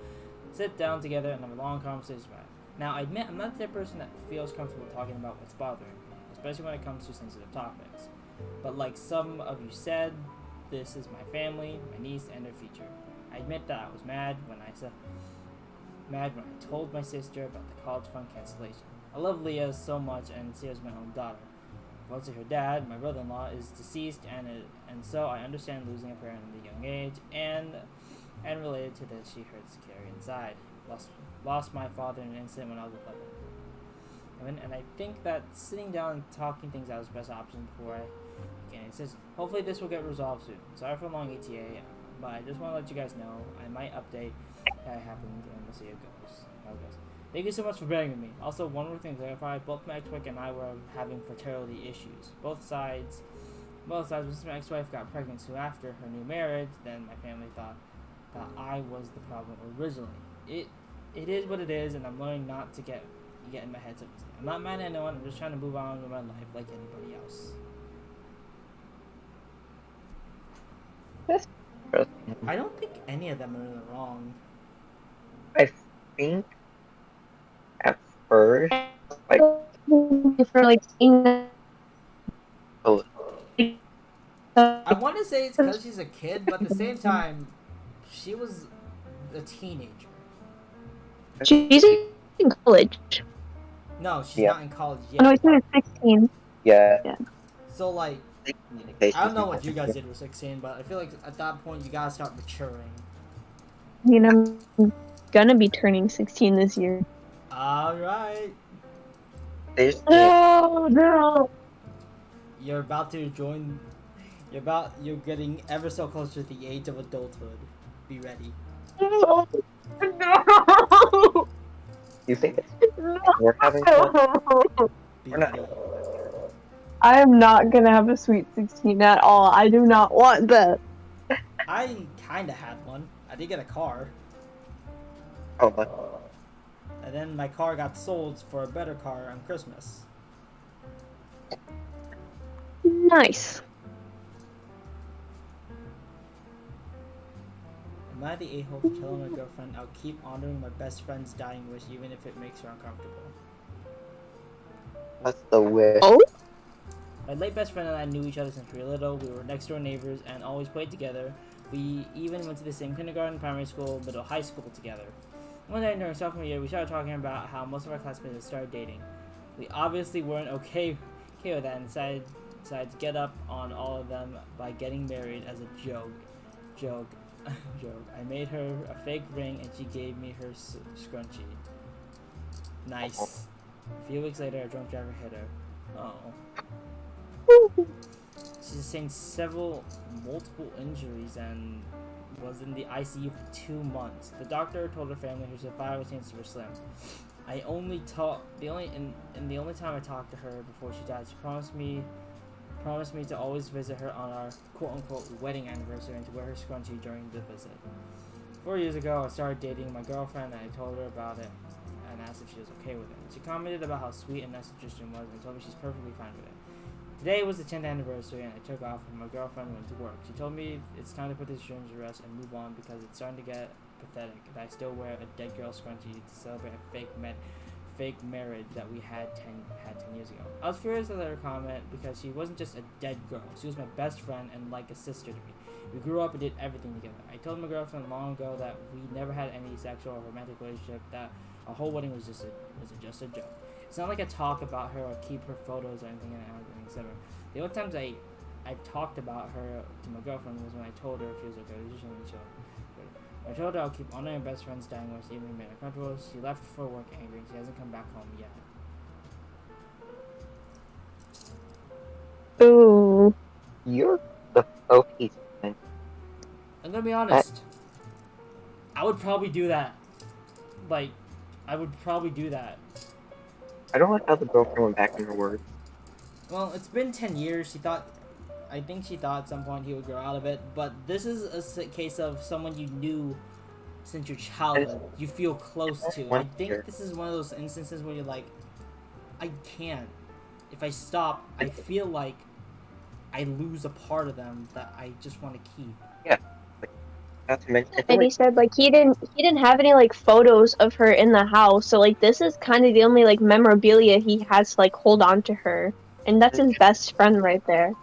Sit down together and have a long conversation about it. Now, I admit I'm not the type of person that feels comfortable talking about what's bothering me, especially when it comes to sensitive topics. But like some of you said, this is my family, my niece, and their future. I admit that I was mad when I told my sister about the college fund cancellation. I love Leah so much and see her as my own daughter. Mostly her dad, my brother-in-law, is deceased, and so I understand losing a parent at a young age, and related to this, she hurts to carry inside. Lost my father in an incident when I was 11. And I think that sitting down and talking things out is the best option before I make any decision. Hopefully this will get resolved soon. Sorry for a long ETA, but I just want to let you guys know I might update how it happened, and we'll see how it goes. Thank you so much for bearing with me. Also, one more thing to clarify, both my ex-wife and I were having fertility issues. Both sides, since my ex-wife got pregnant soon after her new marriage, then my family thought that I was the problem originally. It is what it is, and I'm learning not to get in my head so easily. I'm not mad at anyone, I'm just trying to move on with my life like anybody else. I don't think any of them are in the wrong. I think at first, like, For like seeing that. oh, I want to say it's because she's a kid, but at the same time, she was a teenager. She's in college. No, she's Yeah. not in college Oh, no, yet. she's 16. yeah. So, like, Communication I don't know is what you guys important. did with 16, but I feel like at that point you gotta start maturing. I mean, I'm gonna be turning 16 this year. Alright. They just No. You're about to join. You're getting ever so close to the age of adulthood. Be ready. No. You think we're having fun? Be We're not. ready. I am not gonna have a sweet 16 at all. I do not want that. I kinda had one. I did get a car. Oh, but And then my car got sold for a better car on Christmas. Nice. Am I the a-hole for telling my girlfriend I'll keep honoring my best friend's dying wish even if it makes her uncomfortable? that's the wish. Oh? My late best friend and I knew each other since we were little. We were next door neighbors and always played together. We even went to the same kindergarten, primary school, middle, high school together. One day during sophomore year, we started talking about how most of our classmates had started dating. We obviously weren't okay with that and decided to get up on all of them by getting married as a joke. I made her a fake ring and she gave me her scrunchie. Nice. A few weeks later, a drunk driver hit her. Oh. She sustained multiple injuries and was in the ICU for 2 months. The doctor told her family her survival chances were slim. The only time I talked to her before she died, she promised me to always visit her on our quote-unquote wedding anniversary and to wear her scrunchie during the visit. 4 years ago, I started dating my girlfriend and I told her about it and asked if she was okay with it. She commented about how sweet and nice Tristan was and told me she's perfectly fine with it. Today was the 10th anniversary and I took off and my girlfriend went to work. She told me it's time to put this dream to rest and move on because it's starting to get pathetic and I still wear a dead girl scrunchie to celebrate a fake marriage that we had 10 years ago. I was furious at her comment because she wasn't just a dead girl. She was my best friend and like a sister to me. We grew up and did everything together. I told my girlfriend long ago that we never had any sexual or romantic relationship, that our whole wedding was just a joke. It's not like I talk about her or keep her photos or anything in an etc. The only times I've talked about her to my girlfriend was when I told her if she was okay. I told her I'll keep honoring best friends dying once even made her comfortable. She left for work angry. She hasn't come back home yet. Ooh. You're the OP man. I'm gonna be honest. I would probably do that. I would probably do that. I don't like how the girlfriend went back on her word. Well, it's been 10 years. I think she thought at some point he would grow out of it, but this is a case of someone you knew since your childhood, you feel close to. I think this is one of those instances where you're like, I can't. If I stop, I feel like I lose a part of them that I just want to keep. Yeah. Not to mention, And he said like he didn't have any like photos of her in the house, so like this is kind of the only like memorabilia he has to like hold on to her, and that's his best friend right there.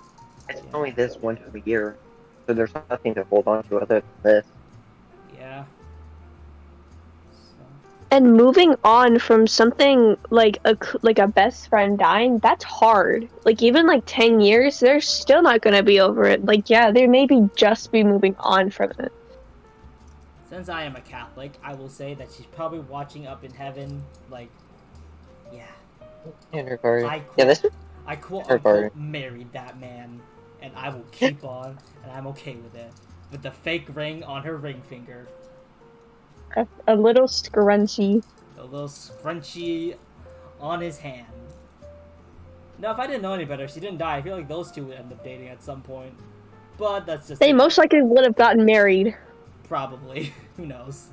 it's only this once a year, so there's nothing to hold on to other than this. Yeah. And moving on from something like a best friend dying, that's hard. Like even like 10 years, they're still not gonna be over it. Like yeah, they maybe just be moving on from it. Since I am a Catholic, I will say that she's probably watching up in heaven, like, yeah. In regard, I quote unquote married that man, and I will keep on, and I'm okay with it. With the fake ring on her ring finger. A little scrunchy. A little scrunchy on his hand. No, if I didn't know any better, she didn't die. I feel like those two would end up dating at some point. But that's just... They most likely would have gotten married. Probably. Who knows?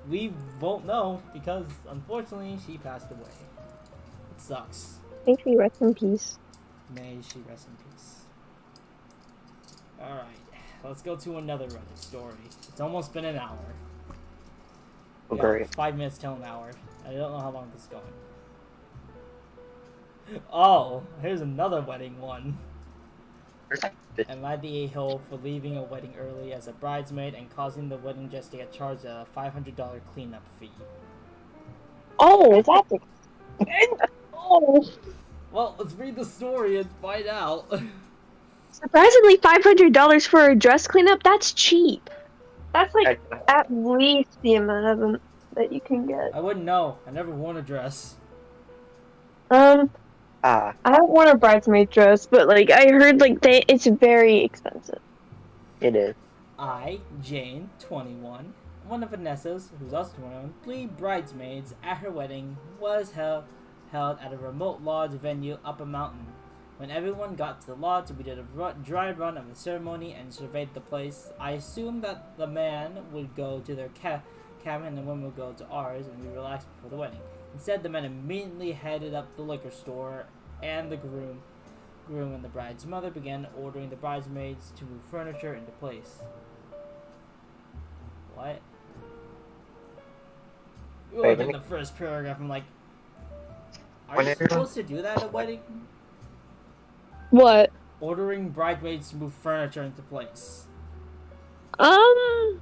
We won't know, because unfortunately she passed away. It sucks. May she rest in peace. May she rest in peace. Alright, let's go to another Reddit story. It's almost been an hour. Oh, great. 5 minutes till an hour. I don't know how long this is going. Oh, here's another wedding one. Am I the a-hole for leaving a wedding early as a bridesmaid and causing the wedding guest to get charged a $500 cleanup fee? Oh, that's expensive. Oh. Well, let's read the story and find out. Surprisingly, $500 for a dress cleanup, that's cheap. That's like at least the amount of them that you can get. I wouldn't know. I never worn a dress. I haven't worn a bridesmaid dress, but like I heard like it's very expensive. It is. I, Jane, 21, one of Vanessa's, who's also 21, 3 bridesmaids at her wedding was held at a remote lodge venue up a mountain. When everyone got to the lodge, we did a dry run of the ceremony and surveyed the place. I assumed that the man would go to their cabin and the women would go to ours and we relaxed before the wedding. Instead, the men immediately headed up the liquor store, and the groom and the bride's mother began ordering the bridesmaids to move furniture into place. What? Like in the first paragraph, I'm like, are you supposed to do that at a wedding? What? Ordering bridesmaids to move furniture into place. Um,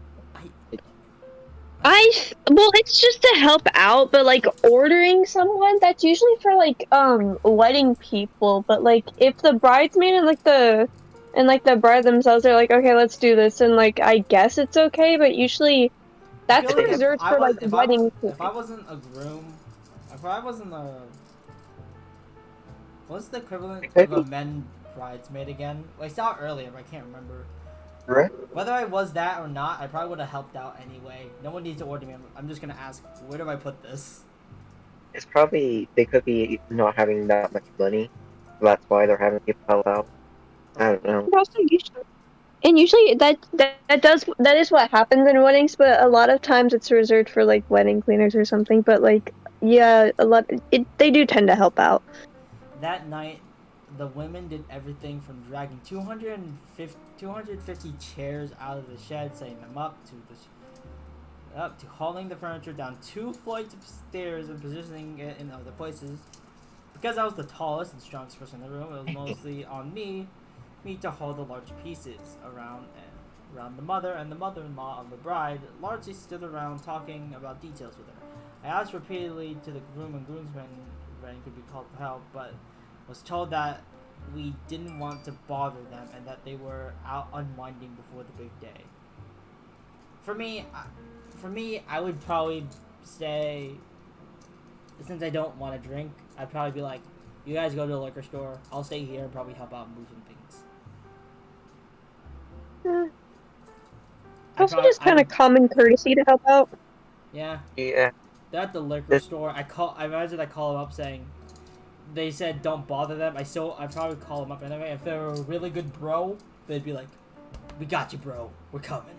I well, it's just to help out, but like ordering someone, that's usually for like wedding people. But like if the bridesmaid and like the bride themselves are like, okay, let's do this, and like I guess it's okay, but usually I that's feel like reserved for like wedding. if I wasn't a groom, if I wasn't a what's the equivalent of a men bridesmaid again? Well, I saw it earlier, but I can't remember. Right? Whether I was that or not, I probably would have helped out anyway. No one needs to order me. I'm just gonna ask, where do I put this? It's probably they could be not having that much money. That's why they're having people help out. I don't know. And also usually that is what happens in weddings, but a lot of times it's reserved for like wedding cleaners or something. But like yeah, they do tend to help out. That night, the women did everything from dragging 250 chairs out of the shed, setting them up to hauling the furniture down 2 flights of stairs and positioning it in other places. Because I was the tallest and strongest person in the room, it was mostly on me to haul the large pieces around the mother and the mother-in-law of the bride largely stood around talking about details with her. I asked repeatedly to the groom and groomsmen when could be called for help, but was told that we didn't want to bother them and that they were out unwinding before the big day. For me, I would probably say, since I don't want to drink, I'd probably be like, you guys go to the liquor store, I'll stay here and probably help out moving things. Also, just kind of common courtesy to help out. Yeah. Yeah. They're at the liquor store. I imagine I call them up saying, they said don't bother them. I probably call them up anyway. If they're a really good bro, they'd be like, we got you, bro. We're coming.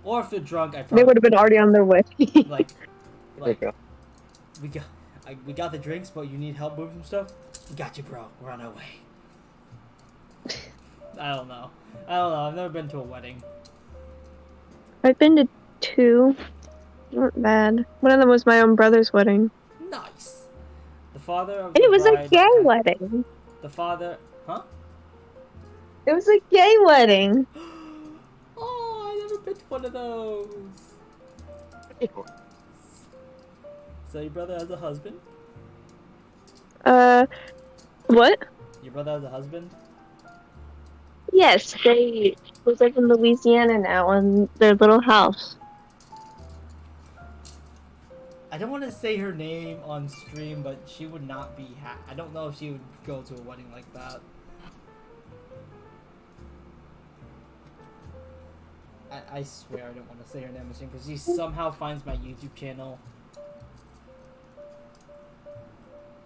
Or if they're drunk, They would have been already on their way. like There you go. we got the drinks, but you need help moving stuff. We got you, bro. We're on our way. I don't know. I've never been to a wedding. I've been to 2. They weren't bad. One of them was my own brother's wedding. Nice. The father of And the it was a bride gay had- wedding. The father, huh? It was a gay wedding. Oh, I never been to one of those. So your brother has a husband? What? Your brother has a husband? Yes, they live in Louisiana now in their little house. I don't want to say her name on stream, but she would not be I don't know if she would go to a wedding like that. I swear I don't want to say her name on stream because she somehow finds my YouTube channel.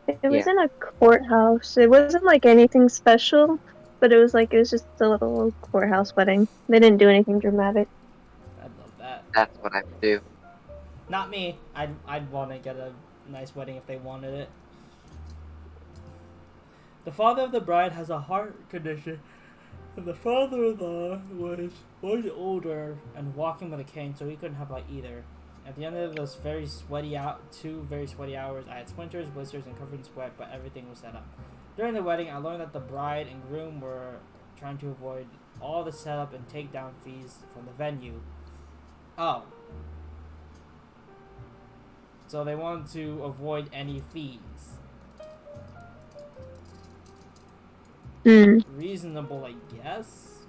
It was in a courthouse. It wasn't like anything special, but it was just a little courthouse wedding. They didn't do anything dramatic. I'd love that. That's what I would do. Not me. I'd want to get a nice wedding if they wanted it. The father of the bride has a heart condition, and the father-in-law was older and walking with a cane, so he couldn't help out either. At the end of those 2 very sweaty hours, I had splinters, blisters, and covered in sweat, but everything was set up. During the wedding, I learned that the bride and groom were trying to avoid all the setup and takedown fees from the venue. Oh. So they wanted to avoid any fees. Reasonable, I guess.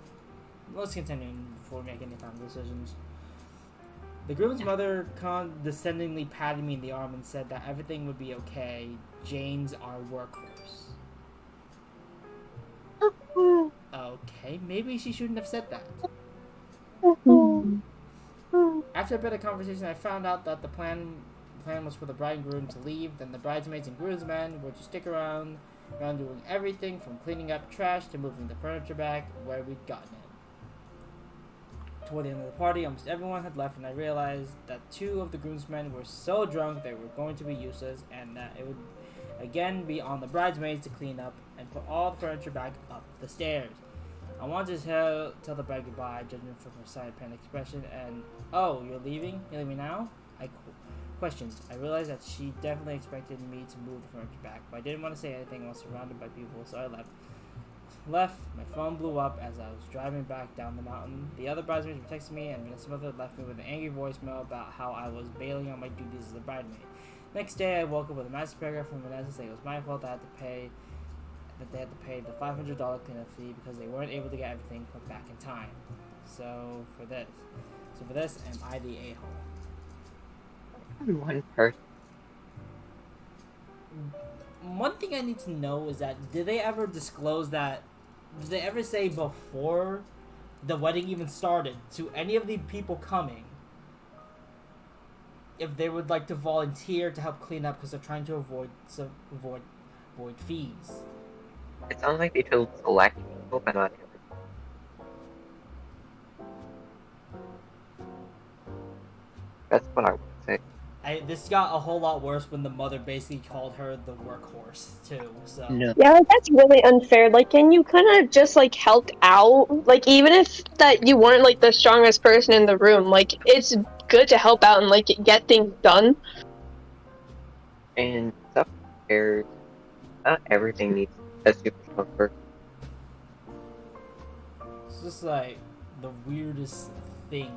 Let's continue before we make any final decisions. The groom's mother condescendingly patted me in the arm and said that everything would be okay. Jane's our workhorse. Okay, maybe she shouldn't have said that. After a bit of conversation, I found out that the plan was for the bride and groom to leave, then the bridesmaids and groomsmen were to stick around doing everything from cleaning up trash to moving the furniture back where we'd gotten it. Toward the end of the party, almost everyone had left, and I realized that 2 of the groomsmen were so drunk they were going to be useless, and that it would again be on the bridesmaids to clean up and put all the furniture back up the stairs. I wanted to tell the bride goodbye, judging from her side panic expression, and oh, you're leaving? You're leaving now? Questions. I realized that she definitely expected me to move the furniture back, but I didn't want to say anything while surrounded by people, so I left. left, my phone blew up as I was driving back down the mountain. The other bridesmaids were texting me, and Vanessa's mother left me with an angry voicemail about how I was bailing on my duties as a bridesmaid. Next day, I woke up with a massive paragraph from Vanessa saying it was my fault that they had to pay the $500 cleanup fee because they weren't able to get everything put back in time. So for this, am I the a-hole? One person. One thing I need to know is that did they ever disclose that? Did they ever say before the wedding even started to any of the people coming if they would like to volunteer to help clean up because they're trying to avoid fees? It sounds like they told select people, but not everyone. That's what I would say. This got a whole lot worse when the mother basically called her the workhorse too. So No. Yeah, like, that's really unfair. Like, can you kind of just like help out? Like, even if that you weren't like the strongest person in the room, like it's good to help out and like get things done. And stuff cares. Not everything needs a super strong person. it's just like the weirdest thing.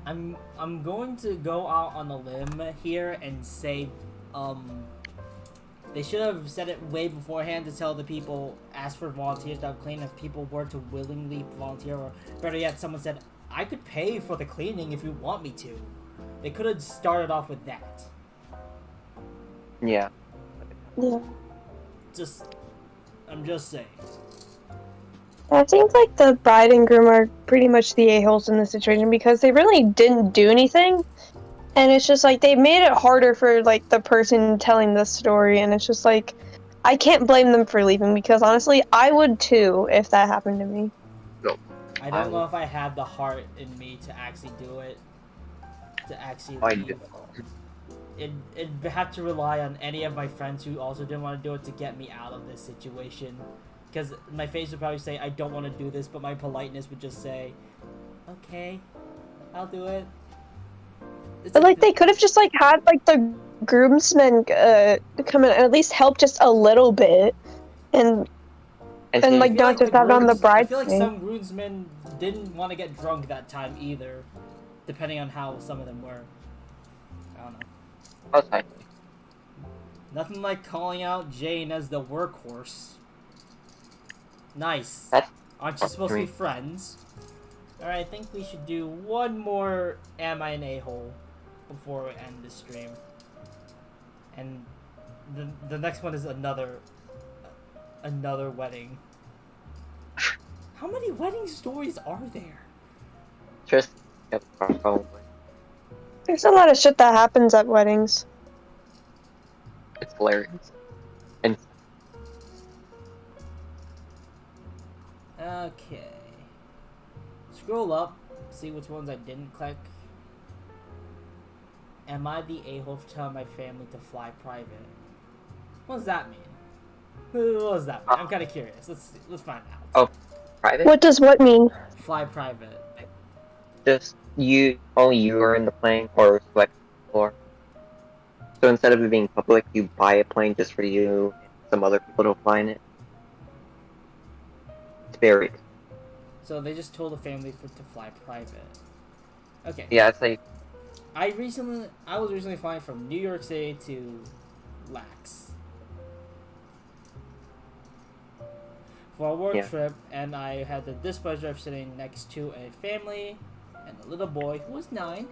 I'm going to go out on a limb here and say, they should have said it way beforehand to tell the people, ask for volunteers to help clean if people were to willingly volunteer, or better yet, someone said, I could pay for the cleaning if you want me to. They could have started off with that. Yeah. Yeah. I'm just saying. It seems like the bride and groom are pretty much the a-holes in this situation because they really didn't do anything. And it's just like they made it harder for like the person telling the story, and it's just like I can't blame them for leaving because honestly I would too if that happened to me. I don't know if I had the heart in me to actually do it. To actually I leave. did. It'd have to rely on any of my friends who also didn't want to do it to get me out of this situation. Because my face would probably say, I don't want to do this, but my politeness would just say, okay, I'll do it. But like they could have just like had like the groomsmen come in and at least help just a little bit, and see, like not just have it on the I feel like bridesmaid. some groomsmen didn't want to get drunk that time either, depending on how some of them were. I don't know. most likely. Nothing like calling out Jane as the workhorse. Nice. That's Aren't you supposed to be friends? Alright, I think we should do one more Am I an A-hole before we end this stream. And the next one is another wedding. How many wedding stories are there? Just get the phone. There's a lot of shit that happens at weddings. It's hilarious. And Okay. Scroll up, see which ones I didn't click. Am I the a-hole for telling my family to fly private? What does that mean? What does that mean? I'm kind of curious. Let's find out. Oh. private? What does what mean? Fly private. Just only you are in the plane or select floor. So instead of it being public, you buy a plane just for you and some other people to fly in it. It's very So they just told the family to fly private. Okay. yeah, it's like I was recently flying from New York City to Lax for a work trip, and I had the displeasure of sitting next to a family and a little boy who was 9.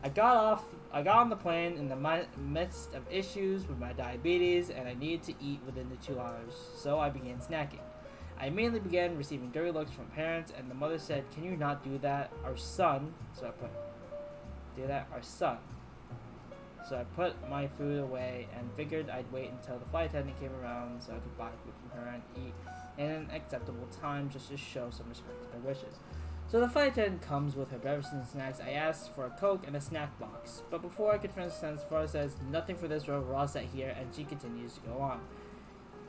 I got on the plane in the midst of issues with my diabetes, and I needed to eat within the 2 hours, so I began snacking. I immediately began receiving dirty looks from parents, and the mother said, "Can you not do that? Our son." So I put, "Do that, our son." So I put my food away and figured I'd wait until the flight attendant came around so I could buy food from her and eat in an acceptable time just to show some respect to their wishes. So the flight attendant comes with her beverages and snacks. I asked for a Coke and a snack box, but before I could finish the sentence, Flora says, "Nothing for this row, we're all set here," and she continues to go on.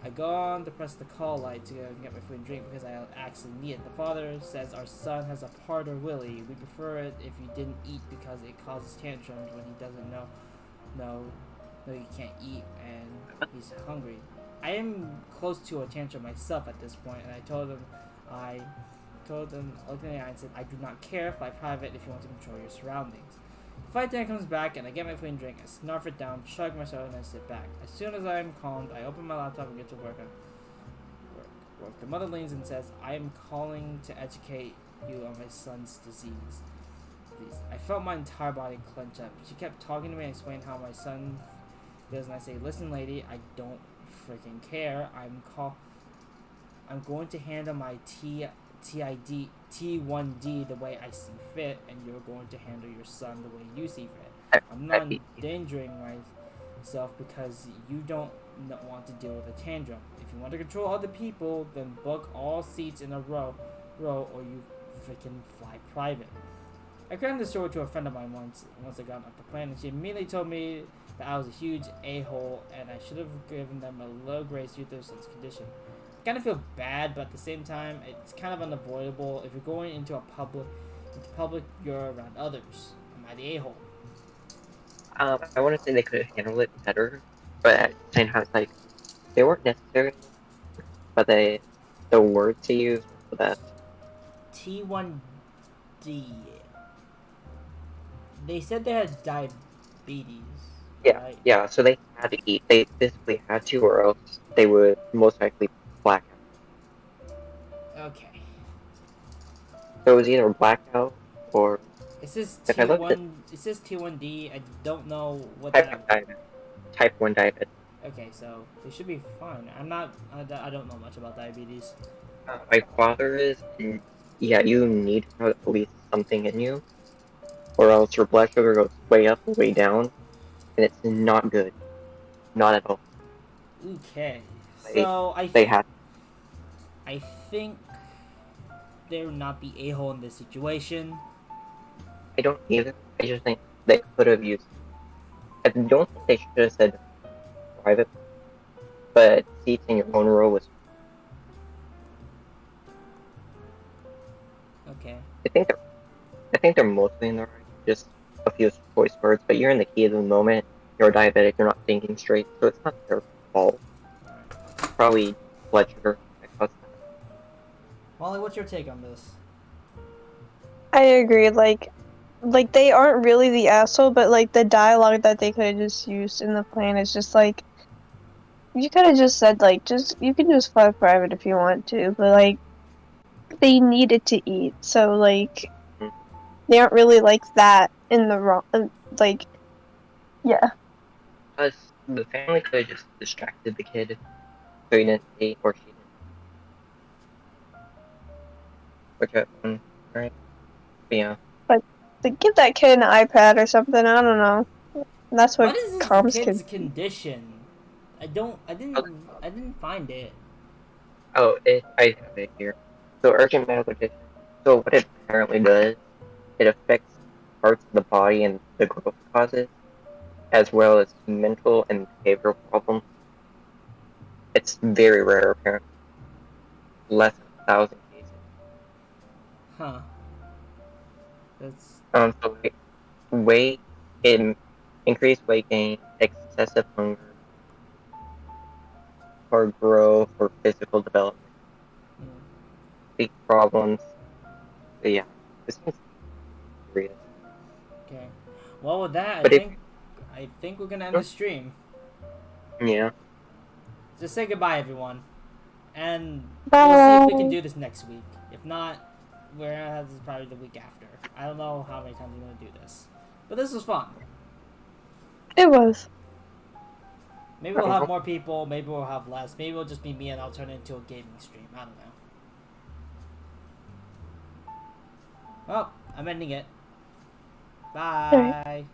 I go on to press the call light to get my food and drink because I actually need it. The father says our son has a parter willy. We prefer it if you didn't eat because it causes tantrums when he doesn't know you can't eat and he's hungry. I am close to a tantrum myself at this point, and I told them, looked in the eye and said, I do not care, fly private if you want to control your surroundings. The flight attendant comes back, and I get my food and drink, I snarf it down, chug my soda, and I sit back. As soon as I am calmed, I open my laptop and get to work. The mother leans and says, I am calling to educate you on my son's disease. I felt my entire body clench up. She kept talking to me and explained how my son does, and I say, listen, lady, I don't freaking care. I'm going to handle my T1D the way I see fit, and you're going to handle your son the way you see fit. I'm not endangering myself because you don't want to deal with a tantrum. If you want to control other people, then book all seats in a row, or you freaking fly private. I crammed this story to a friend of mine once I got off the plane, and she immediately told me that I was a huge a-hole, and I should have given them a little grace due to their son's condition. I kind of feel bad, but at the same time, it's kind of unavoidable. If you're going into public, you're around others. Am I the a-hole? I want to say they could have handled it better, but at the same time, it's like, they weren't necessary, but the word to use was the best. T1D. They said they had diabetes. Yeah, right? yeah, so they had to eat. They physically had to, or else they would most likely black out. Okay. So it was either blackout or It says If I looked T1. It says T1D. I don't know what type that. 1 diabetes. Okay, so they should be fine. I don't know much about diabetes. My father is, and yeah, you need to have at least something in you, or else your blood sugar goes way up, way down, and it's not good. Not at all. Okay. They- So They have. I think there would not be a-hole in this situation. I don't either. I just think they could have used. I don't think they should have said private, but seats in your own row was. Okay. I think they're mostly in the right. Just a few choice words, but you're in the heat of the moment. You're diabetic. You're not thinking straight, so it's not their fault. Alright. Probably blood sugar that caused that. Molly, what's your take on this? I agree. Like they aren't really the asshole, but like the dialogue that they could have just used in the plane is just like, you could have just said like, you can just fly private if you want to, but like they needed to eat, so like they aren't really like that in the wrong. Like, yeah. Plus, the family could have just distracted the kid, so he didn't see or she didn't. Whichever one, right? But yeah. Like, give that kid an iPad or something. I don't know. That's what What is this calms kid's kids. condition? I didn't find it. Oh, I have it here. So, urgent medical condition. So, what it apparently does, it affects parts of the body and the growth causes, as well as mental and behavioral problems. It's very rare, apparently. Less than 1,000 cases. Huh. That's So weight, increased weight gain, excessive hunger, or growth or physical development, big problems. But yeah, this one's serious. okay. Well, with that, But I think we're gonna end the stream. Yeah. Just say goodbye, everyone, and we'll see if we can do this next week. If not, we're gonna have this probably the week after. I don't know how many times we're gonna do this, but this was fun. It was. Maybe we'll have more people. Maybe we'll have less. Maybe it'll just be me, and I'll turn it into a gaming stream. I don't know. Well, I'm ending it. Bye. Alright.